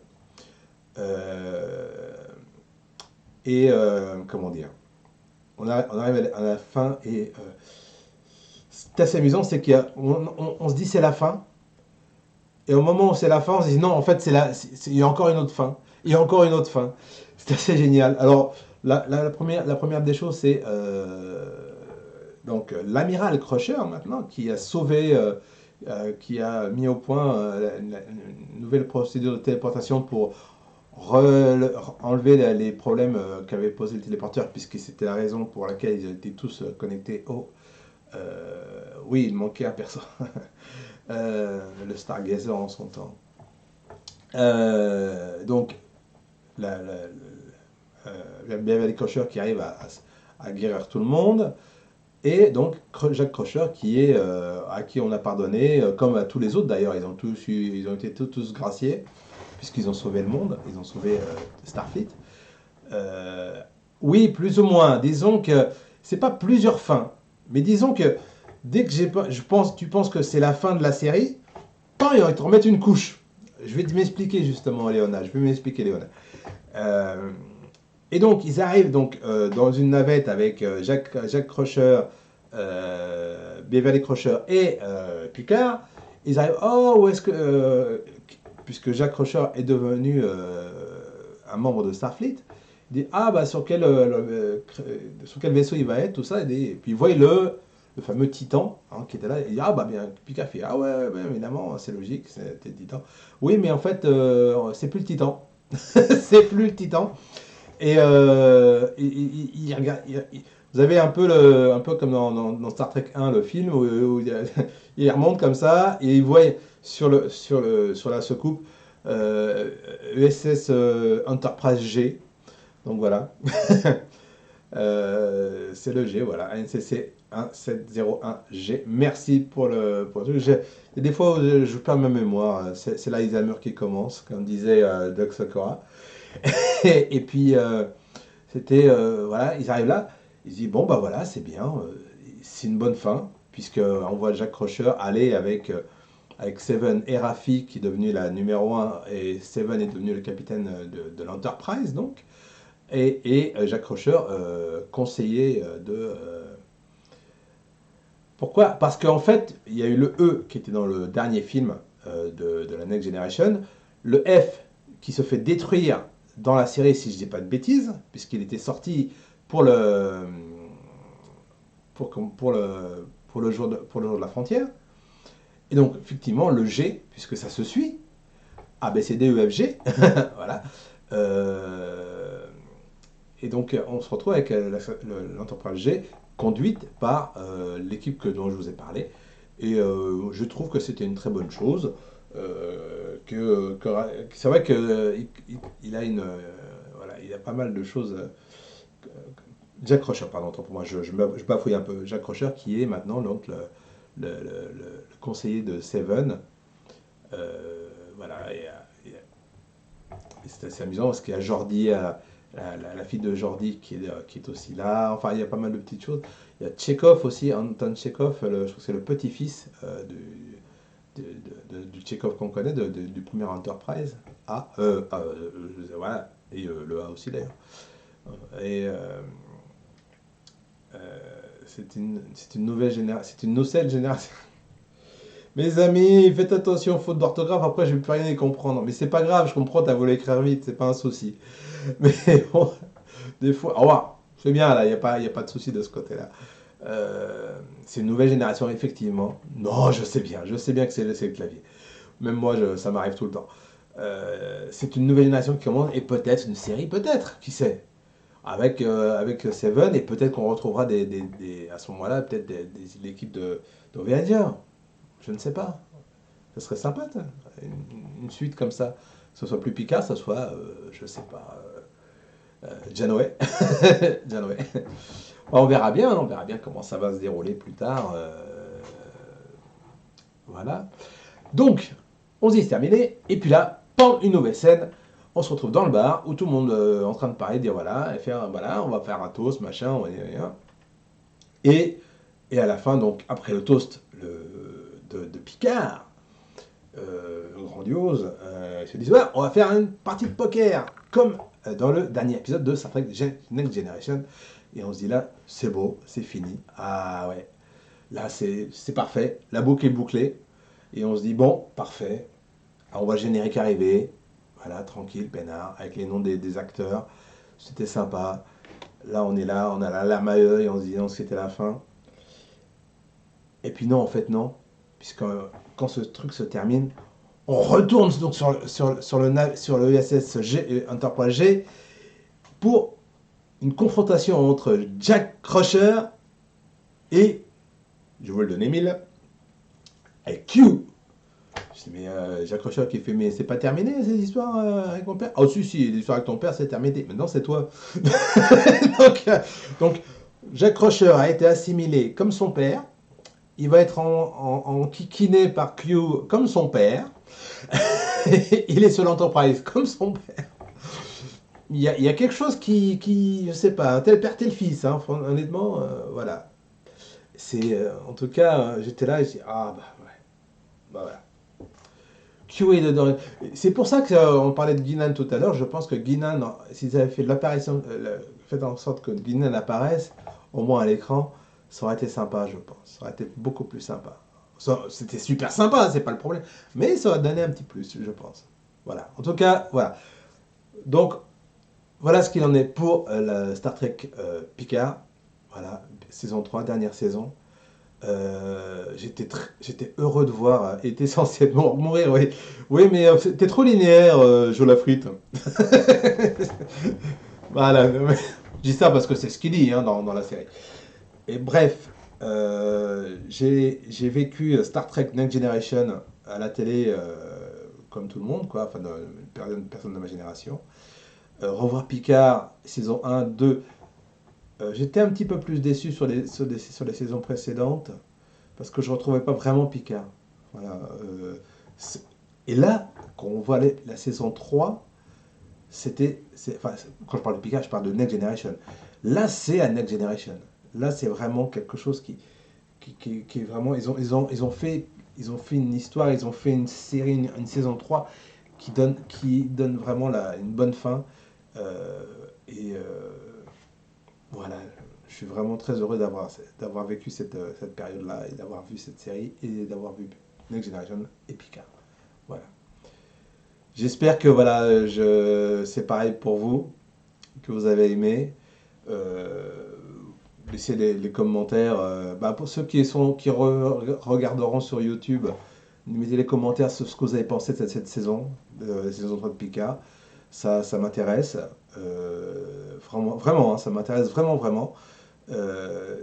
Euh, comment dire, on arrive à la fin et ce qui est assez amusant, c'est qu'on se dit c'est la fin. Et au moment où c'est la fin, on se dit non, en fait, il y a encore une autre fin. Il y a encore une autre fin. C'est assez génial. Alors, la première des choses, c'est donc l'amiral Crusher, maintenant, qui a sauvé, qui a mis au point une nouvelle procédure de téléportation pour enlever les problèmes qu'avait posé le téléporteur, puisque c'était la raison pour laquelle ils étaient tous connectés au. Oui, il manquait un perso. Le Stargazer en son temps. Donc, Beverly Crusher qui arrive à guérir tout le monde. Et donc, Jacques Crusher à qui on a pardonné, comme à tous les autres d'ailleurs, ils ont été tous graciés, puisqu'ils ont sauvé le monde, ils ont sauvé Starfleet. Euh, oui, plus ou moins. Disons que c'est pas plusieurs fins, mais disons que dès que tu penses que c'est la fin de la série, ils te remettent une couche. Je vais m'expliquer justement, Léona. Je vais m'expliquer, Léona. Euh, et donc, ils arrivent donc dans une navette avec Jacques Crusher, Beverly Crusher et Picard. Ils arrivent. Oh, où est-ce que puisque Jacques Crusher est devenu un membre de Starfleet, il dit ah bah sur quel vaisseau il va être, tout ça. Et puis ils voient le fameux Titan hein, qui était là. Il dit ah bah bien. Picard fait ah ouais, ouais évidemment c'est logique, c'était le Titan. Oui mais en fait c'est plus le Titan. C'est plus le Titan. Et vous avez un peu comme dans Star Trek 1, le film, où il remonte comme ça et il voit sur la soucoupe ESS Enterprise G. Donc voilà. C'est le G, voilà. ANCC 1701G. Merci pour le truc. Il y a des fois où je perds ma mémoire. C'est l'Alzheimer qui commence, comme disait Doug Sakura. Et puis, voilà, ils arrivent là, ils se disent, bon, bah voilà, c'est bien, c'est une bonne fin, puisqu'on voit Jack Crusher aller avec Seven et Raffi, qui est devenu la numéro un et Seven est devenu le capitaine de l'Enterprise, donc, et Jack Crusher, conseiller Pourquoi? Parce qu'en fait, il y a eu le E qui était dans le dernier film de la Next Generation, le F qui se fait détruire dans la série, si je ne dis pas de bêtises, puisqu'il était sorti pour le, pour le jour de la frontière. Et donc, effectivement, le G, puisque ça se suit, A, B, C, D, E, F, G, voilà. Euh, et donc, on se retrouve avec l'entreprise G, conduite par l'équipe dont je vous ai parlé. Et je trouve que c'était une très bonne chose. C'est vrai qu'il a voilà, il a pas mal de choses. Jack Crusher, pardon, pour moi, je bafouille un peu. Jack Crusher qui est maintenant donc le conseiller de Seven. Voilà, et c'est assez amusant parce qu'il y a Jordi, la fille de Jordi qui est aussi là. Enfin, il y a pas mal de petites choses. Il y a Tchekhov aussi, Anton Tchekhov, je trouve que c'est le petit-fils du Tchekhov qu'on connaît, du premier Enterprise. Voilà, et le A aussi d'ailleurs. Et c'est une nouvelle génération, c'est une nocelle génération. Mes amis, faites attention aux fautes d'orthographe, après je vais plus rien y comprendre. Mais c'est pas grave, je comprends, t'as voulu écrire vite, c'est pas un souci. Mais bon, des fois, c'est bien là, il n'y a pas de souci de ce côté-là. C'est une nouvelle génération, effectivement. Non, je sais bien que c'est le clavier. Même moi, ça m'arrive tout le temps. C'est une nouvelle génération qui commence, et peut-être une série, peut-être, qui sait, avec Seven, et peut-être qu'on retrouvera à ce moment-là, peut-être l'équipe d'Oveadia. Je ne sais pas. Ce serait sympa, une suite comme ça. Que ce soit plus Picard, que ce soit, je sais pas, Janeway. Janeway. On verra bien comment ça va se dérouler plus tard. Voilà. Donc, on se dit c'est terminé. Et puis là, pan, une nouvelle scène. On se retrouve dans le bar où tout le monde est en train de parler, de dire voilà, et faire, voilà, on va faire un toast, machin, et, et à la fin, donc après le toast de Picard, grandiose, ils se disent ouais, on va faire une partie de poker, comme dans le dernier épisode de Star Trek Next Generation. Et on se dit là, c'est beau, c'est fini. Ah ouais, là c'est parfait, la boucle est bouclée. Et on se dit bon, parfait, on voit le générique arriver, voilà, tranquille, peinard, avec les noms des acteurs. C'était sympa. Là, on a la larme à l'œil, on se dit non, c'était la fin. Et puis non, en fait, non. Puisque quand ce truc se termine, on retourne donc sur le USS Enterprise G pour une confrontation entre Jack Crusher et, je veux le donner mille, et Q. Je dis, mais Jack Crusher qui fait, mais c'est pas terminé ces histoires avec mon père? Ah, si, l'histoire avec ton père, c'est terminé. Maintenant, c'est toi. donc, Jack Crusher a été assimilé comme son père. Il va être en kikiné par Q comme son père. Il est sur l'Enterprise comme son père. Il y a quelque chose je sais pas, un tel père, tel fils, hein, honnêtement, voilà. En tout cas, j'étais là et j'ai dit, ah bah ouais, bah voilà. Q est dedans. C'est pour ça qu'on parlait de Guinan tout à l'heure. Je pense que Guinan, s'ils avaient fait l'apparition, fait en sorte que Guinan apparaisse, au moins à l'écran, ça aurait été sympa, je pense. Ça aurait été beaucoup plus sympa. C'était super sympa, c'est pas le problème. Mais ça aurait donné un petit plus, je pense. Voilà. En tout cas, voilà. Donc, voilà ce qu'il en est pour la Star Trek Picard. Voilà, saison 3, dernière saison. J'étais heureux de voir, et essentiellement mourir, oui. Oui, mais t'es trop linéaire, Jo la frite. Voilà, je dis ça parce que c'est ce qu'il dit hein, dans la série. Et bref, j'ai vécu Star Trek Next Generation à la télé comme tout le monde, quoi, enfin, une personne de ma génération. Revoir Picard, saison 1, 2. J'étais un petit peu plus déçu sur les saisons précédentes parce que je ne retrouvais pas vraiment Picard. Voilà, et là, quand on voit la saison 3, enfin, quand je parle de Picard, je parle de Next Generation. Là, c'est à Next Generation. Là, c'est vraiment quelque chose qui est vraiment. Ils ont fait une histoire, ils ont fait une série, une saison 3 qui donne vraiment une bonne fin. Euh, et voilà, je suis vraiment très heureux d'avoir vécu cette période-là et d'avoir vu cette série et d'avoir vu Next Generation et Picard. Voilà. J'espère que voilà, c'est pareil pour vous, que vous avez aimé. Euh, Laissez les commentaires. Pour ceux qui regarderont sur YouTube, mettez les commentaires sur ce que vous avez pensé de cette saison, de la saison 3 de Picard. Ça m'intéresse. Vraiment, vraiment, hein, ça m'intéresse vraiment, vraiment.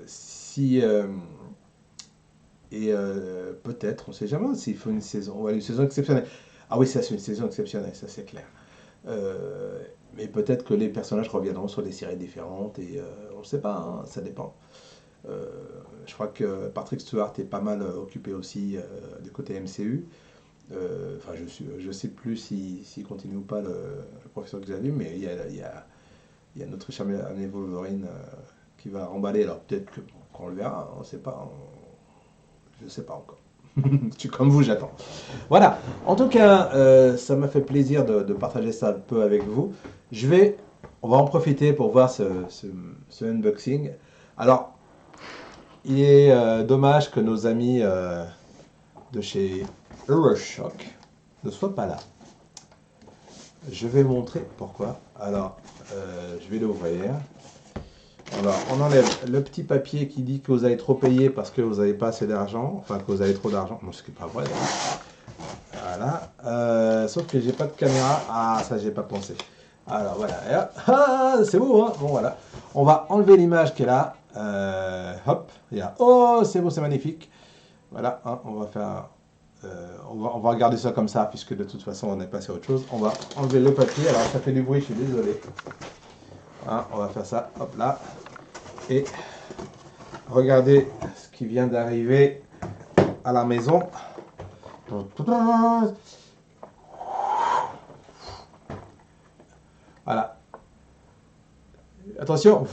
Si peut-être, on ne sait jamais s'il faut une saison, ouais, une saison exceptionnelle. Ah oui, ça c'est une saison exceptionnelle, ça c'est clair. Mais peut-être que les personnages reviendront sur des séries différentes et on ne sait pas, hein, ça dépend. Euh, je crois que Patrick Stewart est pas mal occupé aussi du côté MCU. Enfin, je sais plus s'il continue ou pas le professeur Xavier, mais il y a notre cher ami Wolverine qui va remballer. Alors peut-être qu'on le verra, on ne sait pas. Je ne sais pas encore. Je suis comme vous, j'attends. Voilà. En tout cas, ça m'a fait plaisir de partager ça un peu avec vous. On va en profiter pour voir ce unboxing. Alors, il est dommage que nos amis de chez Euroshock ne soient pas là. Je vais montrer pourquoi. Alors, je vais l'ouvrir. Alors, on enlève le petit papier qui dit que vous avez trop payé parce que vous n'avez pas assez d'argent, enfin que vous avez trop d'argent. Non, ce qui n'est pas vrai. Voilà. Sauf que j'ai pas de caméra. Ah, ça, j'ai pas pensé. Alors voilà. Ah, c'est beau, hein. Bon, voilà. On va enlever l'image qui est là. Hop. Oh, c'est beau, c'est magnifique. Voilà. Hein, on va faire. On va regarder ça comme ça, puisque de toute façon, on est passé à autre chose. On va enlever le papier. Alors, ça fait du bruit, je suis désolé. Hein, on va faire ça. Hop là. Et regardez ce qui vient d'arriver à la maison. Voilà. Attention,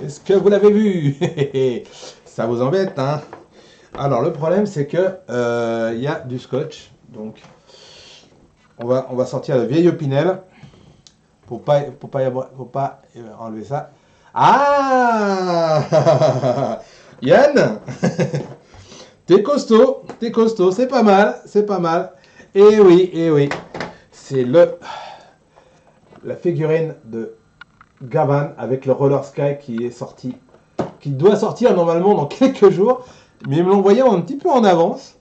est-ce que vous l'avez vu? Ça vous embête, hein? Alors, le problème, c'est que il y a du scotch. Donc, on va sortir le vieil Opinel pour pas enlever ça. Ah! Yann! T'es costaud, c'est pas mal, c'est pas mal. Et oui, c'est la figurine de Gavan avec le Roller Sky qui est sorti, qui doit sortir normalement dans quelques jours, mais ils me l'ont envoyé un petit peu en avance.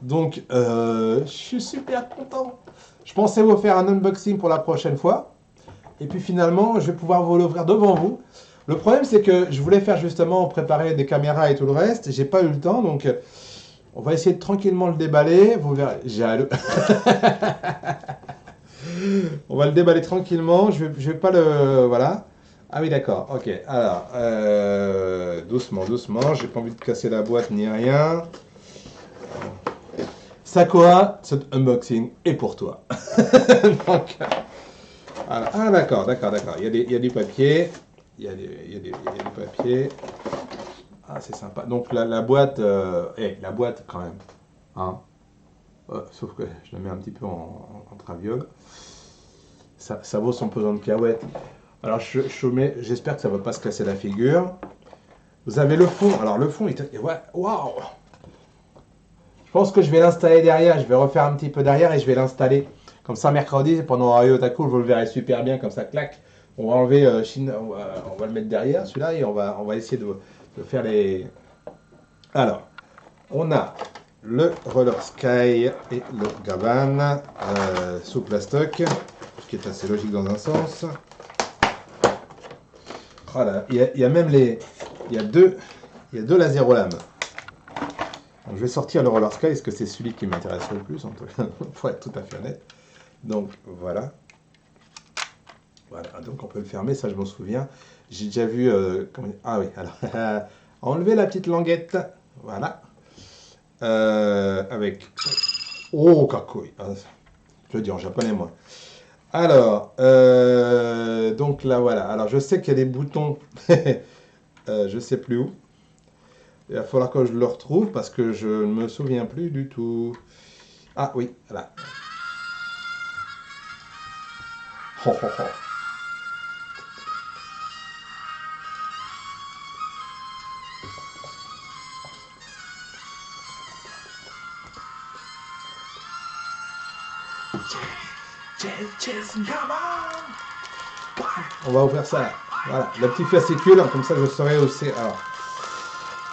Donc, je suis super content. Je pensais vous faire un unboxing pour la prochaine fois. Et puis finalement, je vais pouvoir vous l'ouvrir devant vous. Le problème, c'est que je voulais faire justement préparer des caméras et tout le reste. J'ai pas eu le temps, donc on va essayer de tranquillement le déballer. Vous verrez. On va le déballer tranquillement. Je vais pas le. Voilà. Ah oui, d'accord. Ok. Alors, doucement, doucement. J'ai pas envie de casser la boîte ni rien. Sakura, cet unboxing est pour toi. Donc, voilà. Ah, d'accord. Il y a du papier. Il y a du papier. Ah, c'est sympa. Donc, la boîte. La boîte, quand même. Hein. Sauf que je la mets un petit peu en traviole. Ça vaut son pesant de cacahuètes. Alors, j'espère que ça ne va pas se casser la figure. Vous avez le fond. Alors, le fond, ouais, waouh! Je pense que je vais l'installer derrière. Je vais refaire un petit peu derrière et je vais l'installer. Comme ça, mercredi, pendant Wario Otaku, vous le verrez super bien. Comme ça, clac. On va enlever on va le mettre derrière, celui-là, et on va essayer de faire les... Alors, on a le Roller Sky et le Gavan sous plastoc, ce qui est assez logique dans un sens. Voilà, il y a même il y a deux lasérolames. Donc, je vais sortir le Roller Sky parce que c'est celui qui m'intéresse le plus, pour être tout à fait honnête. Donc voilà. Voilà, donc on peut le fermer, ça je m'en souviens. J'ai déjà vu... ah oui, alors, enlever la petite languette. Voilà. Avec... Oh, kakouille. Je le dis en japonais, moi. Alors, donc là, voilà. Alors, je sais qu'il y a des boutons. Je sais plus où. Il va falloir que je le retrouve parce que je ne me souviens plus du tout. Ah oui, voilà. Oh, oh, oh. On va ouvrir ça. Voilà, le petit fascicule, comme ça je saurai aussi. Alors,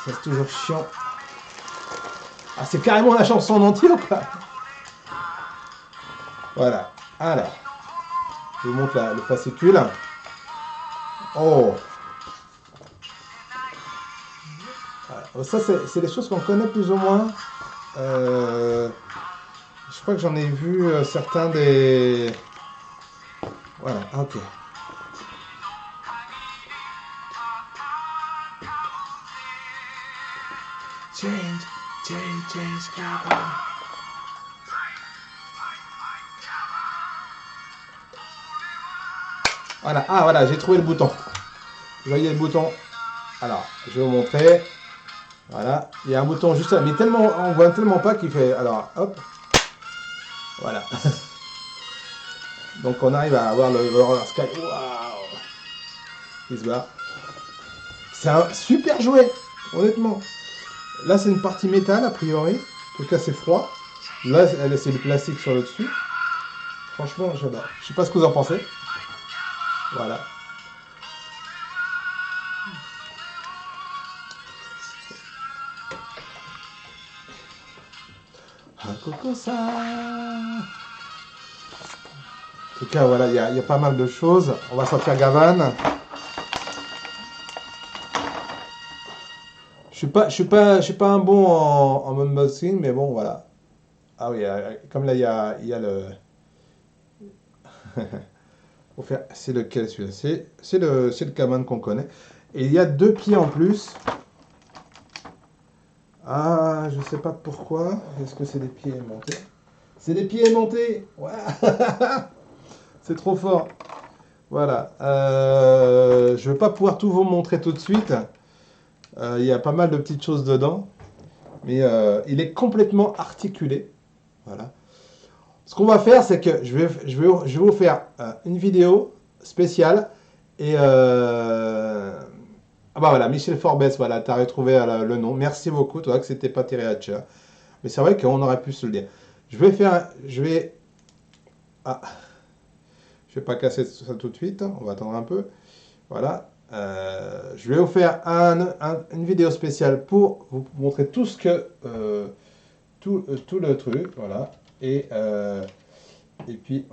ça c'est toujours chiant. Ah, c'est carrément la chanson en entier ou quoi? Voilà. Alors, je vous montre le fascicule. Oh. Voilà. Ça, c'est des choses qu'on connaît plus ou moins. Je crois que j'en ai vu certains des... Voilà, ok. Change, voilà, ah voilà, j'ai trouvé le bouton. Vous voyez le bouton? Alors, je vais vous montrer. Voilà, il y a un bouton juste là, mais tellement, on voit tellement pas qu'il fait... Alors, hop. Voilà. Donc on arrive à avoir le Roller Sky. Waouh! Il se bat. C'est un super jouet, honnêtement. Là, c'est une partie métal, a priori. En tout cas, c'est froid. Là, c'est le plastique sur le dessus. Franchement, j'adore. Je sais pas ce que vous en pensez. Voilà. Coco-san. En tout cas, voilà, il y a pas mal de choses. On va sortir Gavan. Je suis pas un bon en unboxing, mais bon, voilà. Ah oui, comme là, il y a le... Faut faire... C'est lequel celui-là? C'est le Kaman qu'on connaît. Et il y a deux pieds en plus. Ah, je sais pas pourquoi. Est-ce que c'est des pieds aimantés? C'est des pieds aimantés. Ouais. C'est trop fort. Voilà. Je vais pas pouvoir tout vous montrer tout de suite. Il y a pas mal de petites choses dedans. Mais il est complètement articulé. Voilà. Ce qu'on va faire, c'est que je vais vous faire une vidéo spéciale. Et ah bah voilà, Michel Forbes, voilà, tu as retrouvé le nom. Merci beaucoup, toi, que c'était pas Terry Hatcher. Mais c'est vrai qu'on aurait pu se le dire. Ah, je vais pas casser ça tout de suite. On va attendre un peu. Voilà. Je vais vous faire une vidéo spéciale pour vous montrer tout ce que tout le truc, voilà. Et puis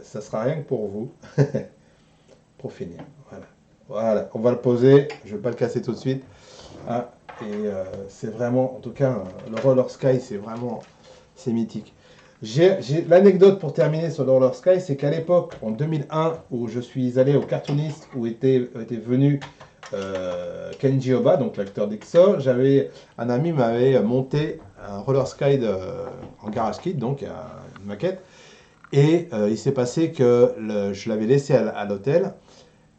ça sera rien que pour vous, pour finir. Voilà. Voilà. On va le poser. Je vais pas le casser tout de suite. Ah, et c'est vraiment, en tout cas, le Roller Sky, c'est mythique. J'ai l'anecdote pour terminer sur le Roller Sky, c'est qu'à l'époque, en 2001, où je suis allé au cartooniste, où était venu Kenji Oba, donc l'acteur d'Exo, un ami m'avait monté un Roller Sky en Garage Kit, donc une maquette, et il s'est passé que je l'avais laissé à l'hôtel,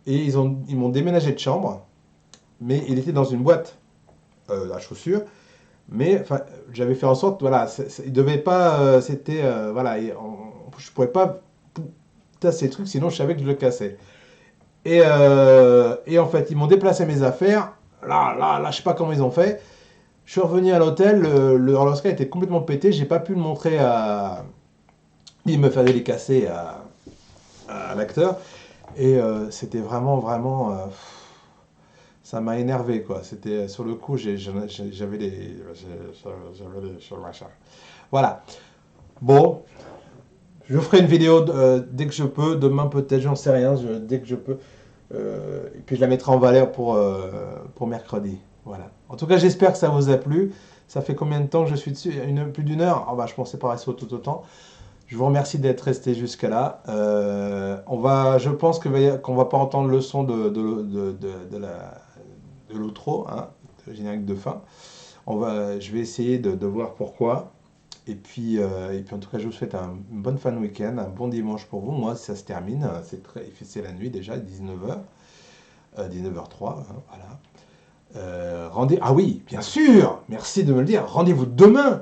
et ils m'ont déménagé de chambre, mais il était dans une boîte à chaussures. Mais enfin, j'avais fait en sorte, voilà, il devait pas, voilà, je pourrais pas tasser le truc, sinon je savais que je le cassais. Et en fait, ils m'ont déplacé mes affaires. Là, je sais pas comment ils ont fait. Je suis revenu à l'hôtel, le roller skate était complètement pété, j'ai pas pu le montrer à. Il me fallait les casser à l'acteur. Et c'était vraiment. Ça m'a énervé, quoi. C'était sur le coup, j'avais des sur le machin. Voilà. Bon, je ferai une vidéo dès que je peux, demain peut-être, j'en sais rien, dès que je peux. Et puis je la mettrai en valeur pour mercredi. Voilà. En tout cas, j'espère que ça vous a plu. Ça fait combien de temps que je suis dessus? Plus d'une heure? Oh, bah, je pensais pas rester tout autant. Je vous remercie d'être resté jusqu'à là. Je pense qu'on va pas entendre le son de l'outro, hein, le générique de fin. Je vais essayer de voir pourquoi. Et puis en tout cas, je vous souhaite une bonne fin de week-end, un bon dimanche pour vous. Moi, ça se termine, c'est la nuit déjà, 19h, 19h03, hein, voilà. Ah oui, bien sûr, merci de me le dire. Rendez-vous demain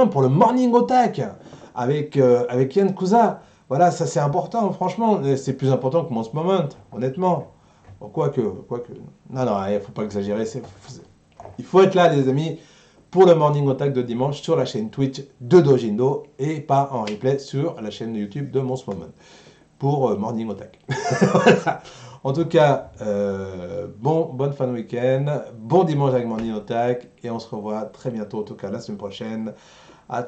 pour le Morning Otak avec Yann Kouza. Voilà, ça c'est important, franchement, c'est plus important que mon moment, honnêtement. Bon, quoique. Non, il ne faut pas exagérer. Il faut être là, les amis, pour le Morning Attack de dimanche sur la chaîne Twitch de Dojindo et pas en replay sur la chaîne YouTube de Mons Moment pour Morning Attack. Voilà. En tout cas, bonne fin de week-end, bon dimanche avec Morning Attack et on se revoit très bientôt, en tout cas la semaine prochaine.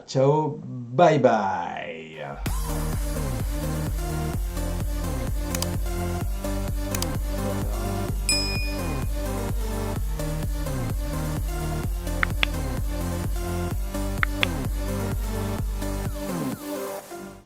Ciao, bye bye.